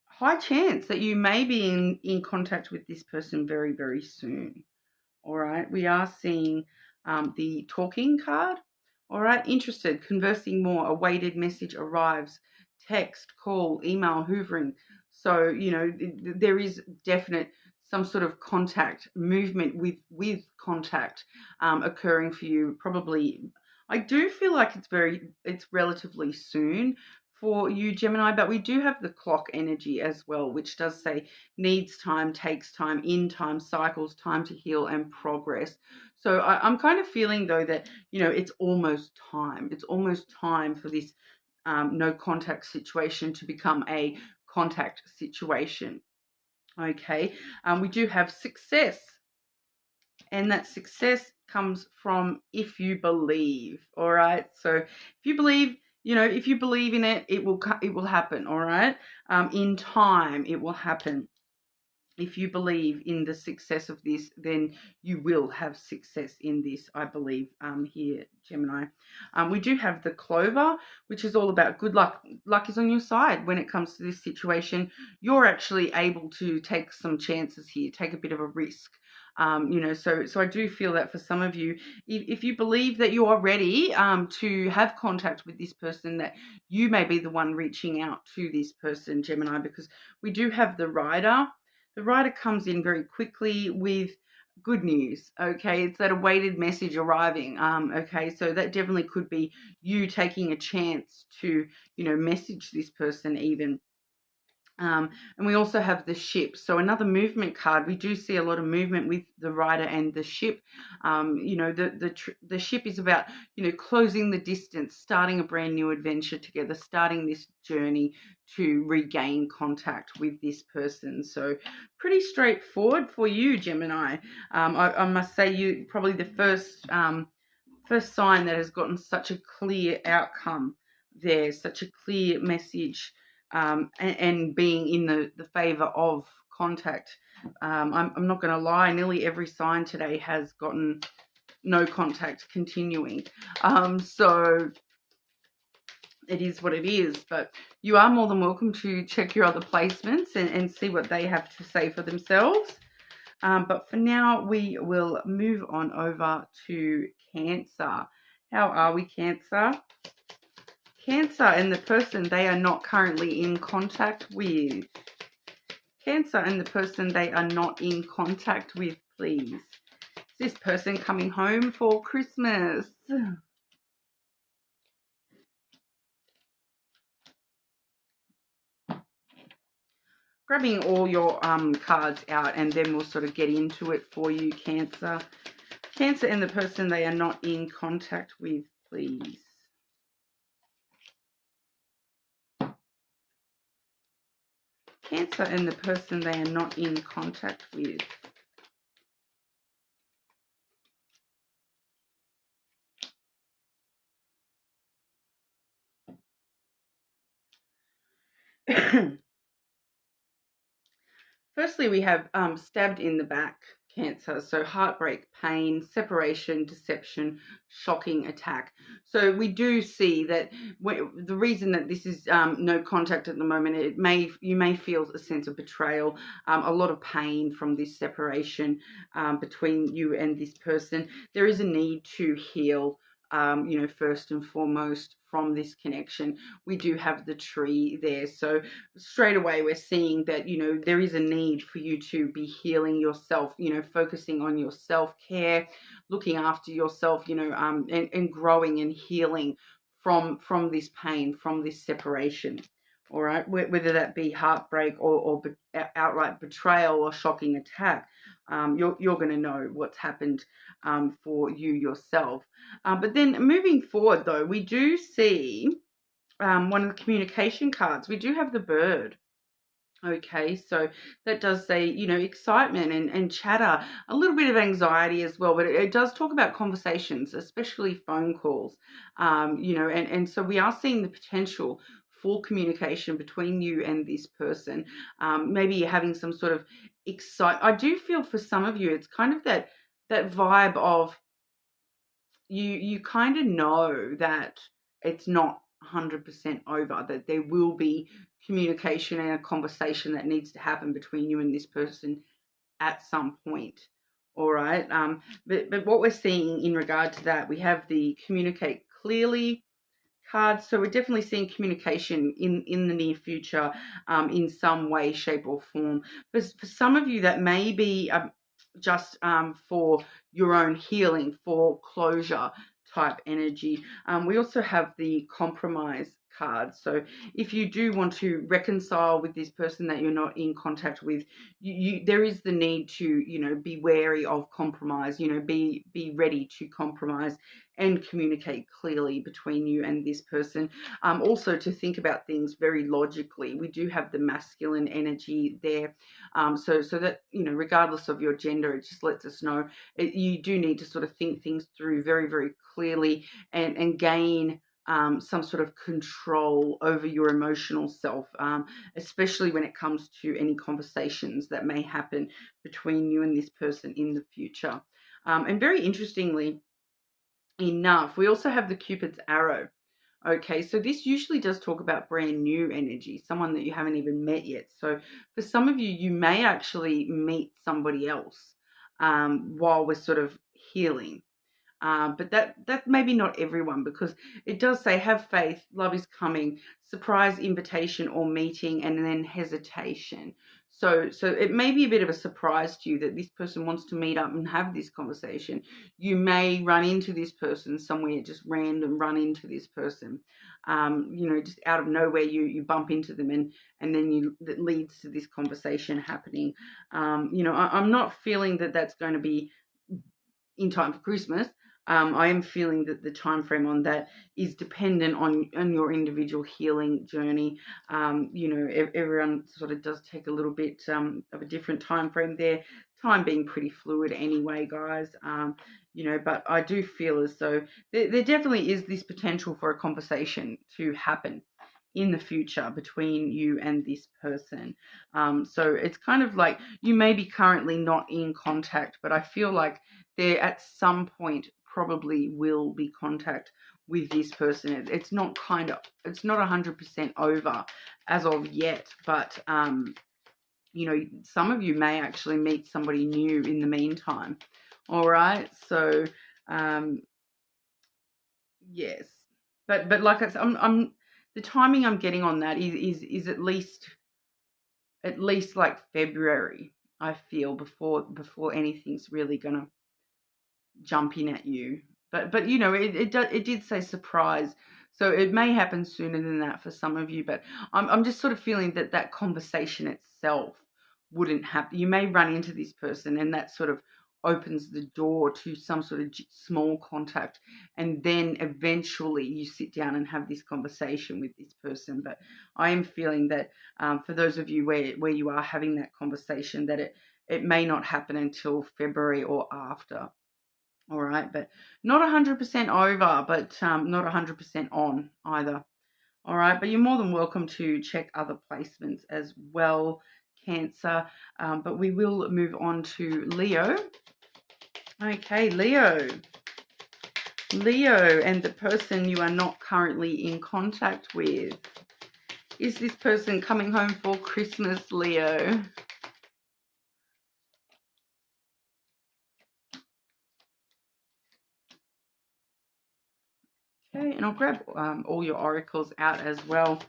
Speaker 1: high chance that you may be in contact with this person very, very soon. All right, we are seeing the talking card. All right, interested, conversing more, awaited message arrives, text, call, email, hoovering. So, you know, there is definite some sort of contact, movement with contact occurring for you. Probably, I do feel like it's relatively soon for you, Gemini, but we do have the clock energy as well, which does say needs time, takes time, in time, cycles, time to heal and progress. So I'm kind of feeling, though, that, you know, it's almost time. It's almost time for this no contact situation to become a contact situation. Okay, we do have success, and that success comes from if you believe. All right, so if you believe, you know, if you believe in it, it will happen. All right, in time it will happen. if you believe in the success of this, then you will have success in this, I believe, here, Gemini. We do have the Clover, which is all about good luck. Luck is on your side when it comes to this situation. You're actually able to take some chances here, take a bit of a risk. So I do feel that for some of you, if you believe that you are ready to have contact with this person, that you may be the one reaching out to this person, Gemini, because we do have the Rider. The Rider comes in very quickly with good news. Okay, it's that awaited message arriving. Okay, so that definitely could be you taking a chance to, message this person even. And we also have the ship. So another movement card. We do see a lot of movement with the Rider and the ship. The ship is about, closing the distance, starting a brand new adventure together, starting this journey to regain contact with this person. So pretty straightforward for you, Gemini. I must say you probably the first sign that has gotten such a clear outcome there, such a clear message, and being in the favor of contact. I'm not going to lie, nearly every sign today has gotten no contact continuing. So it is what it is, but you are more than welcome to check your other placements and see what they have to say for themselves. But for now, we will move on over to Cancer. How are we, Cancer? Cancer and the person they are not currently in contact with. Cancer and the person they are not in contact with, please. Is this person coming home for Christmas? Grabbing all your cards out, and then we'll sort of get into it for you, Cancer. Cancer and the person they are not in contact with, please. Cancer and the person they are not in contact with. Firstly, we have stabbed in the back, Cancer. So heartbreak, pain, separation, deception, shocking attack. So we do see that the reason that this is no contact at the moment, you may feel a sense of betrayal, a lot of pain from this separation between you and this person. There is a need to heal. First and foremost from this connection. We do have the tree there. So straight away we're seeing that, there is a need for you to be healing yourself, focusing on your self-care, looking after yourself, and growing and healing from this pain, from this separation. All right, whether that be heartbreak or outright betrayal or shocking attack, you're going to know what's happened for you yourself. But then moving forward, though, we do see one of the communication cards. We do have the bird. Okay, so that does say, excitement and chatter, a little bit of anxiety as well, but it does talk about conversations, especially phone calls, and so we are seeing the potential for communication between you and this person. Maybe you're having some sort of I do feel for some of you, it's kind of that vibe of you kind of know that it's not 100% over, that there will be communication and a conversation that needs to happen between you and this person at some point. All right. But what we're seeing in regard to that, we have the communicate clearly card. So we're definitely seeing communication in the near future in some way, shape or form. But for some of you, that may be just for your own healing, for closure type energy. We also have the compromise card. So if you do want to reconcile with this person that you're not in contact with, there is the need to, be wary of compromise, be ready to compromise and communicate clearly between you and this person. Also to think about things very logically. We do have the masculine energy there. So that, regardless of your gender, it just lets us know you do need to sort of think things through very, very clearly and gain some sort of control over your emotional self, especially when it comes to any conversations that may happen between you and this person in the future. And very interestingly enough, we also have the Cupid's arrow. Okay, so this usually does talk about brand new energy, someone that you haven't even met yet. So for some of you, you may actually meet somebody else while we're sort of healing. But that maybe not everyone, because it does say have faith, love is coming, surprise invitation or meeting, and then hesitation. So it may be a bit of a surprise to you that this person wants to meet up and have this conversation. You may run into this person somewhere, just random run into this person. Just out of nowhere you bump into them, and then that leads to this conversation happening. I'm not feeling that that's going to be in time for Christmas. I am feeling that the time frame on that is dependent on your individual healing journey. Everyone sort of does take a little bit of a different time frame there. Time being pretty fluid anyway, guys. But I do feel as though there definitely is this potential for a conversation to happen in the future between you and this person. So it's kind of like you may be currently not in contact, but I feel like there at some point probably will be contact with this person. It's not 100% over as of yet, but some of you may actually meet somebody new in the meantime. All right, so yes, but like I said, I'm the timing I'm getting on that is at least like February. I feel before anything's really gonna jump in at you. But it did say surprise, so it may happen sooner than that for some of you. But I'm just sort of feeling that conversation itself wouldn't happen. You may run into this person, and that sort of opens the door to some sort of small contact, and then eventually you sit down and have this conversation with this person. But I am feeling that for those of you where you are having that conversation, that it may not happen until February or after. All right, but not 100% over, but not 100% on either. All right, but you're more than welcome to check other placements as well, Cancer. But we will move on to Leo. Okay, Leo, and the person you are not currently in contact with. Is this person coming home for Christmas, Leo? Okay, and I'll grab all your oracles out as well.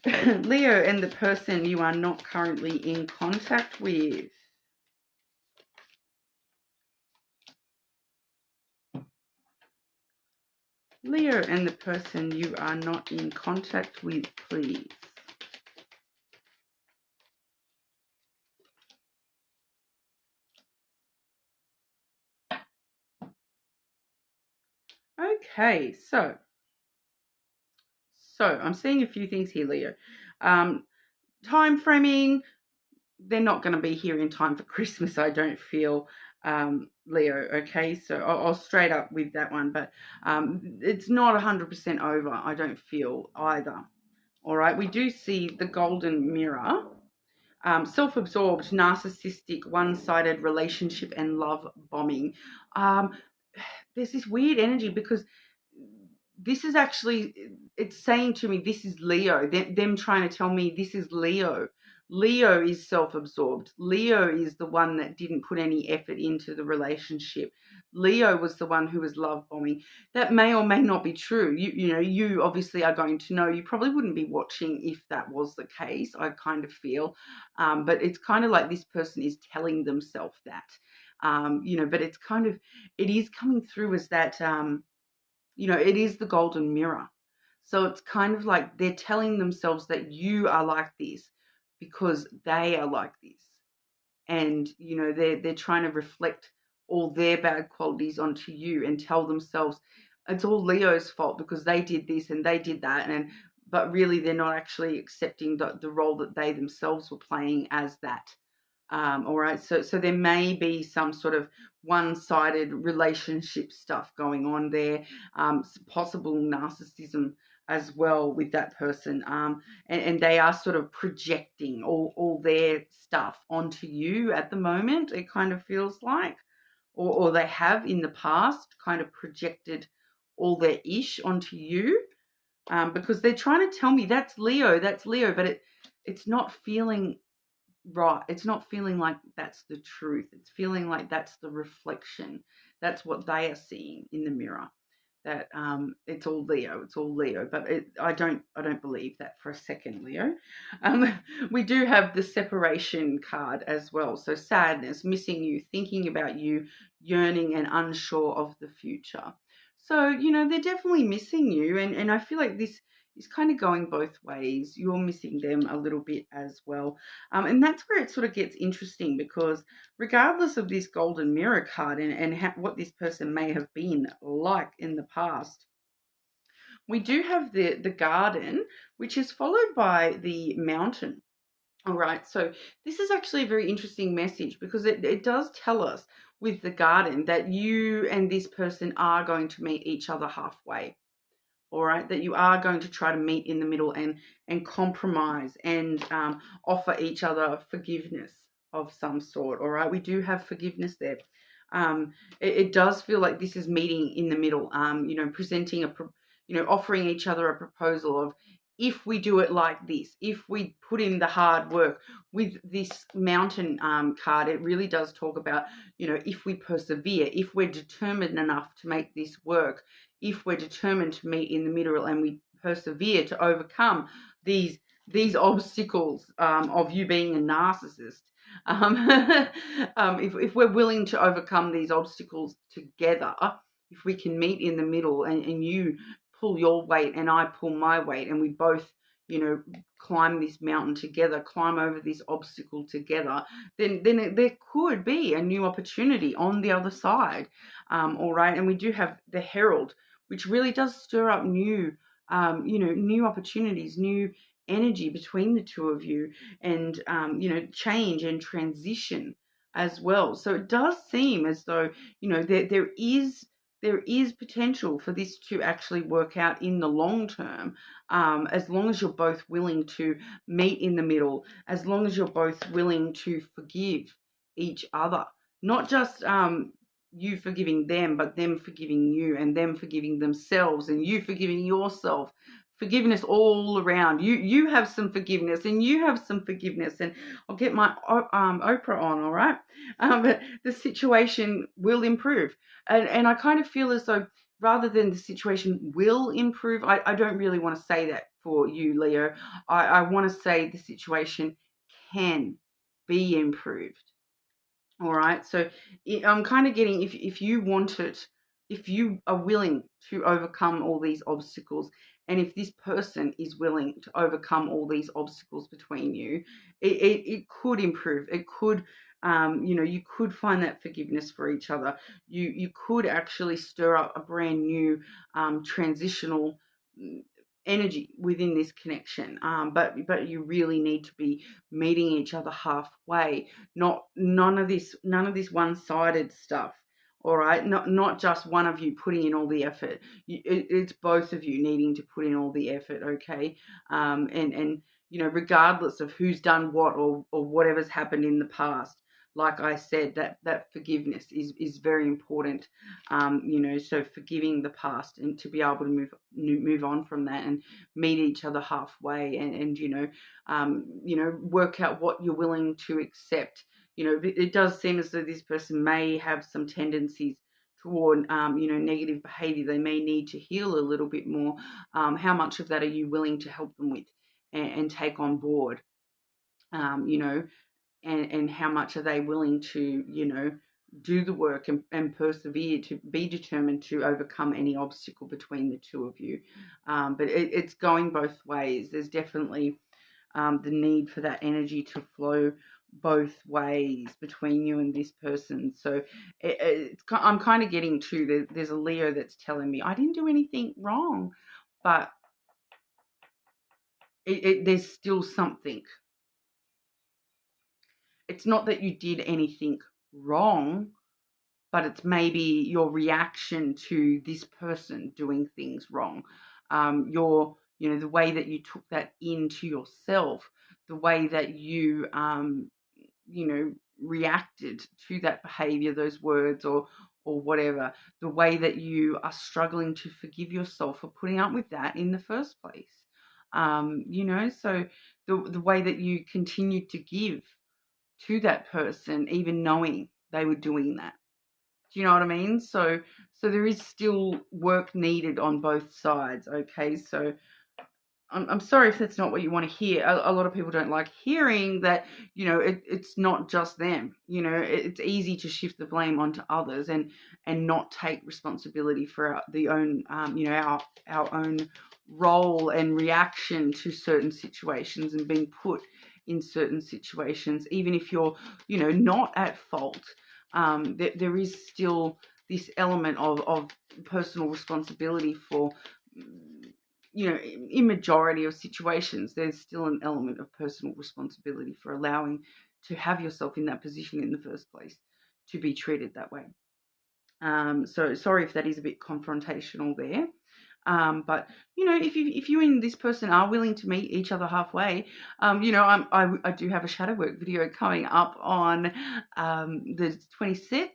Speaker 1: Leo and the person you are not currently in contact with. Leo and the person you are not in contact with, please. Okay, so I'm seeing a few things here, Leo. Time framing, they're not going to be here in time for Christmas, I don't feel, Leo. Okay, so I'll straight up with that one, but it's not 100% over, I don't feel either. All right, we do see the golden mirror. Self-absorbed, narcissistic, one-sided relationship and love bombing. There's this weird energy because this is actually, it's saying to me, this is Leo. Them trying to tell me this is Leo. Leo is self-absorbed. Leo is the one that didn't put any effort into the relationship. Leo was the one who was love bombing. That may or may not be true. You obviously are going to know. You probably wouldn't be watching if that was the case, I kind of feel. But it's kind of like this person is telling themselves that. But it's kind of, it is coming through as that, it is the golden mirror. So it's kind of like they're telling themselves that you are like this because they are like this. And, they're trying to reflect all their bad qualities onto you and tell themselves it's all Leo's fault because they did this and they did that. But really they're not actually accepting the role that they themselves were playing as that All right, so there may be some sort of one-sided relationship stuff going on there, possible narcissism as well with that person, and they are sort of projecting all their stuff onto you at the moment, it kind of feels like, or they have in the past kind of projected all their ish onto you, because they're trying to tell me that's Leo, but it's not feeling right. It's not feeling like that's the truth. It's feeling like that's the reflection. That's what they are seeing in the mirror. That it's all Leo. It's all Leo. But I don't believe that for a second, Leo. Um, we do have the separation card as well. So sadness, missing you, thinking about you, yearning and unsure of the future. So, you know, they're definitely missing you. And I feel like this is kind of going both ways. You're missing them a little bit as well. And that's where it sort of gets interesting, because regardless of this golden mirror card and what this person may have been like in the past, we do have the garden, which is followed by the mountain. All right, so this is actually a very interesting message, because it does tell us with the garden that you and this person are going to meet each other halfway. All right, that you are going to try to meet in the middle and compromise and offer each other forgiveness of some sort. All right, we do have forgiveness there. It does feel like this is meeting in the middle. You know, presenting offering each other a proposal of, if we do it like this, if we put in the hard work. With this mountain card, it really does talk about, you know, if we persevere, if we're determined enough to make this work, if we're determined to meet in the middle and we persevere to overcome these obstacles of you being a narcissist. If we're willing to overcome these obstacles together, if we can meet in the middle and you pull your weight and I pull my weight, and we both, you know, climb this mountain together, climb over this obstacle together, then there could be a new opportunity on the other side. All right, and we do have the Herald, which really does stir up new, new opportunities, new energy between the two of you, and change and transition as well. So it does seem as though, you know, there is potential for this to actually work out in the long term, as long as you're both willing to meet in the middle, as long as you're both willing to forgive each other, not just you forgiving them, but them forgiving you, and them forgiving themselves, and you forgiving yourself. Forgiveness all around. You have some forgiveness, and you have some forgiveness, and I'll get my Oprah on, all right? But the situation will improve. And I kind of feel as though, rather than the situation will improve, I don't really want to say that for you, Leo. I want to say the situation can be improved. All right. So I'm kind of getting, if you want it, if you are willing to overcome all these obstacles, and if this person is willing to overcome all these obstacles between you, it could improve. It could, you could find that forgiveness for each other. You could actually stir up a brand new transitional energy within this connection. But you really need to be meeting each other halfway. None of this one-sided stuff. All right, not just one of you putting in all the effort. It's both of you needing to put in all the effort. Okay, and regardless of who's done what or whatever's happened in the past. Like I said, that forgiveness is very important. So forgiving the past and to be able to move on from that and meet each other halfway, and work out what you're willing to accept. It does seem as though this person may have some tendencies toward, negative behavior. They may need to heal a little bit more. How much of that are you willing to help them with and take on board? And how much are they willing to, do the work and persevere, to be determined to overcome any obstacle between the two of you. But it's going both ways. There's definitely the need for that energy to flow both ways between you and this person. So I'm kind of getting to, there's a Leo that's telling me, I didn't do anything wrong, but there's still something. it's not that you did anything wrong, but it's maybe your reaction to this person doing things wrong. The way that you took that into yourself, the way that you, reacted to that behavior, those words, or whatever, the way that you are struggling to forgive yourself for putting up with that in the first place. So the way that you continued to give to that person, even knowing they were doing that. Do you know what I mean? So there is still work needed on both sides. Okay, so I'm sorry if that's not what you want to hear. A lot of people don't like hearing that, it's not just them. It's easy to shift the blame onto others and not take responsibility for our own role and reaction to certain situations and being put in certain situations, even if you're, not at fault. There is still this element of personal responsibility for, in majority of situations, there's still an element of personal responsibility for allowing to have yourself in that position in the first place, to be treated that way. So sorry if that is a bit confrontational there. But if you and this person are willing to meet each other halfway, I do have a shadow work video coming up on the 26th.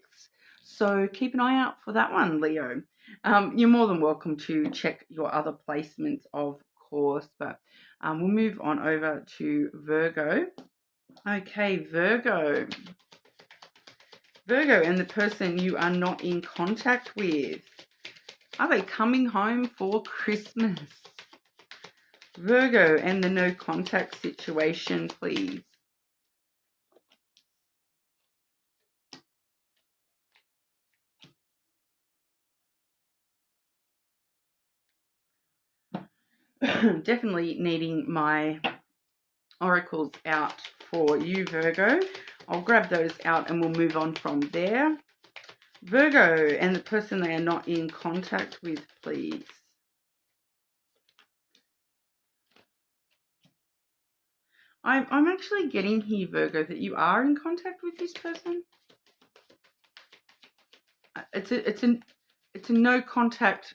Speaker 1: So keep an eye out for that one, Leo. You're more than welcome to check your other placements, of course, but we'll move on over to Virgo. Okay, Virgo. Virgo and the person you are not in contact with. Are they coming home for Christmas? Virgo and the no contact situation, please. Definitely needing my oracles out for you, Virgo. I'll grab those out and we'll move on from there. Virgo and the person they are not in contact with, please. I'm actually getting here, Virgo, that you are in contact with this person. It's a no contact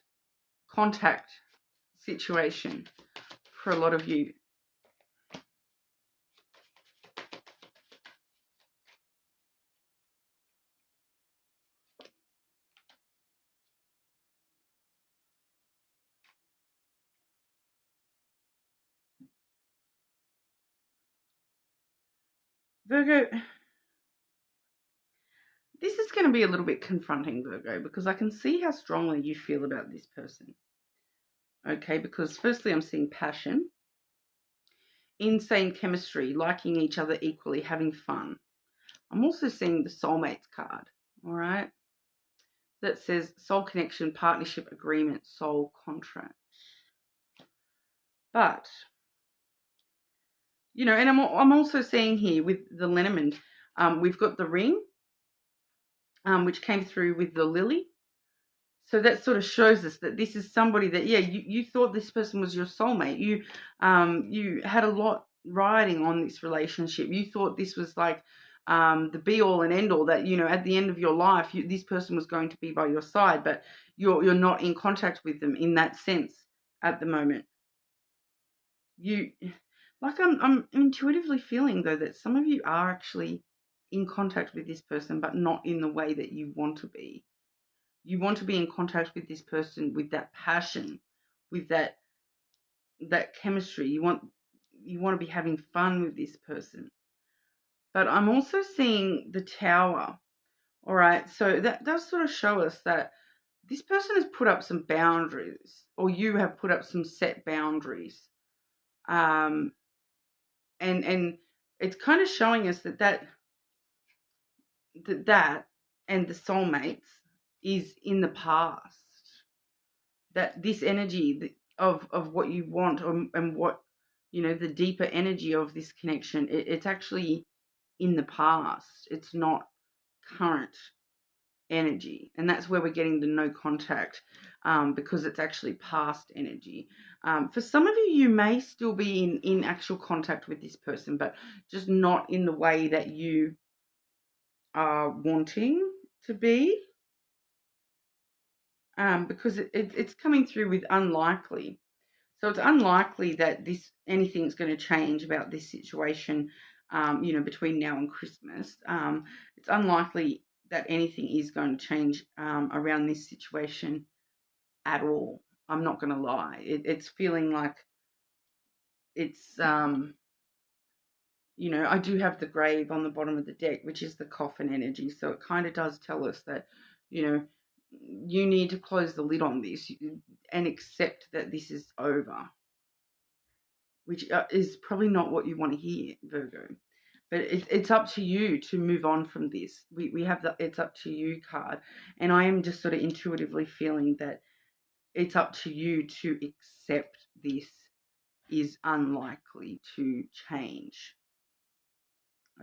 Speaker 1: situation for a lot of you. Virgo, this is going to be a little bit confronting, Virgo, because I can see how strongly you feel about this person. Okay, because firstly, I'm seeing passion, insane chemistry, liking each other equally, having fun. I'm also seeing the soulmates card, all right? That says soul connection, partnership, agreement, soul contract. But, and I'm also seeing here with the lenormand, we've got the ring, which came through with the lily. So that sort of shows us that this is somebody that, you thought this person was your soulmate. You had a lot riding on this relationship. You thought this was like the be all and end all, that, at the end of your life, this person was going to be by your side, but you're not in contact with them in that sense at the moment. I'm intuitively feeling, though, that some of you are actually in contact with this person, but not in the way that you want to be. You want to be in contact with this person with that passion, with that chemistry. You want to be having fun with this person. But I'm also seeing the Tower. All right, so that does sort of show us that this person has put up some boundaries, or you have put up some set boundaries. And it's kind of showing us that and the soulmates is in the past. That this energy of what you want, and what, the deeper energy of this connection, it's actually in the past. It's not current energy, and that's where we're getting the no contact, because it's actually past energy. For some of you, you may still be in actual contact with this person, but just not in the way that you are wanting to be, because it's coming through with unlikely. So it's unlikely that anything's going to change about this situation, between now and Christmas. It's unlikely that anything is going to change around this situation at all. I'm not going to lie. It's feeling like it's, I do have the grave on the bottom of the deck, which is the coffin energy. So it kind of does tell us that, you need to close the lid on this and accept that this is over, which is probably not what you want to hear, Virgo. But it's up to you to move on from this. We have the it's up to you card. And I am just sort of intuitively feeling that it's up to you to accept this is unlikely to change.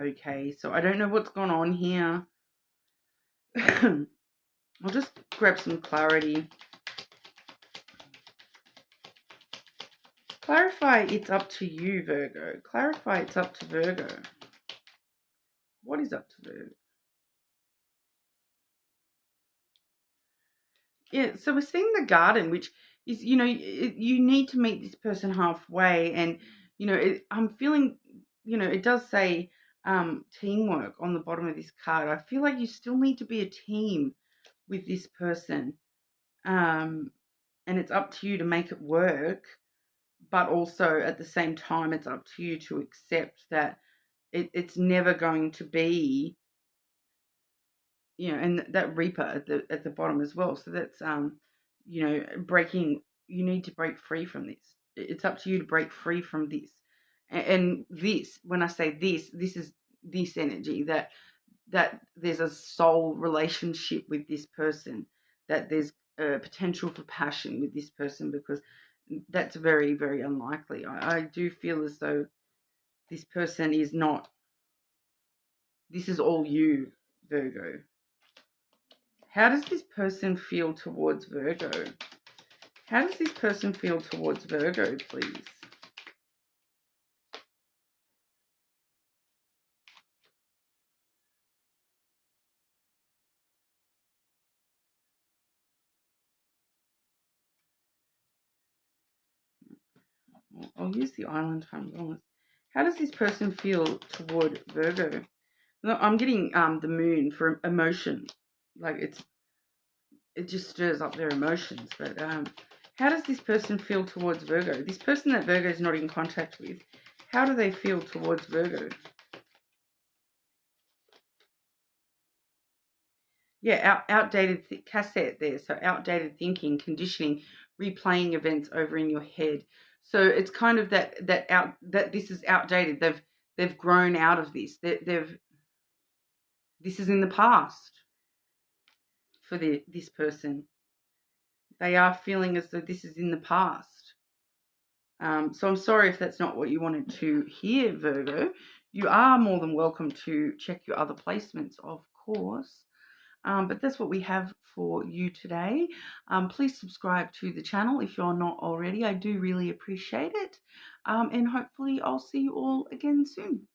Speaker 1: Okay, so I don't know what's gone on here. I'll just grab some clarity. Clarify it's up to you, Virgo. Clarify it's up to Virgo. What is up to Virgo? Yeah, so we're seeing the garden, which is, you need to meet this person halfway. And, I'm feeling, it does say teamwork on the bottom of this card. I feel like you still need to be a team with this person. And it's up to you to make it work. But also at the same time, it's up to you to accept that it's never going to be, and that Reaper at the bottom as well. So that's breaking. You need to break free from this. It's up to you to break free from this. And this, when I say this is this energy that there's a soul relationship with this person, that there's a potential for passion with this person, because that's very, very unlikely. I do feel as though this person is not. This is all you, Virgo. How does this person feel towards Virgo? How does this person feel towards Virgo, please? I'll use the island time. How does this person feel toward Virgo? No, I'm getting the moon for emotion. Like it just stirs up their emotions. But how does this person feel towards Virgo? This person that Virgo is not in contact with, how do they feel towards Virgo? Yeah, outdated cassette there. So outdated thinking, conditioning, replaying events over in your head. So it's kind of that this is outdated. They've grown out of this. This is in the past for this person. They are feeling as though this is in the past. So I'm sorry if that's not what you wanted to hear, Virgo. You are more than welcome to check your other placements, of course. But that's what we have for you today. Please subscribe to the channel if you're not already. I do really appreciate it. And hopefully I'll see you all again soon.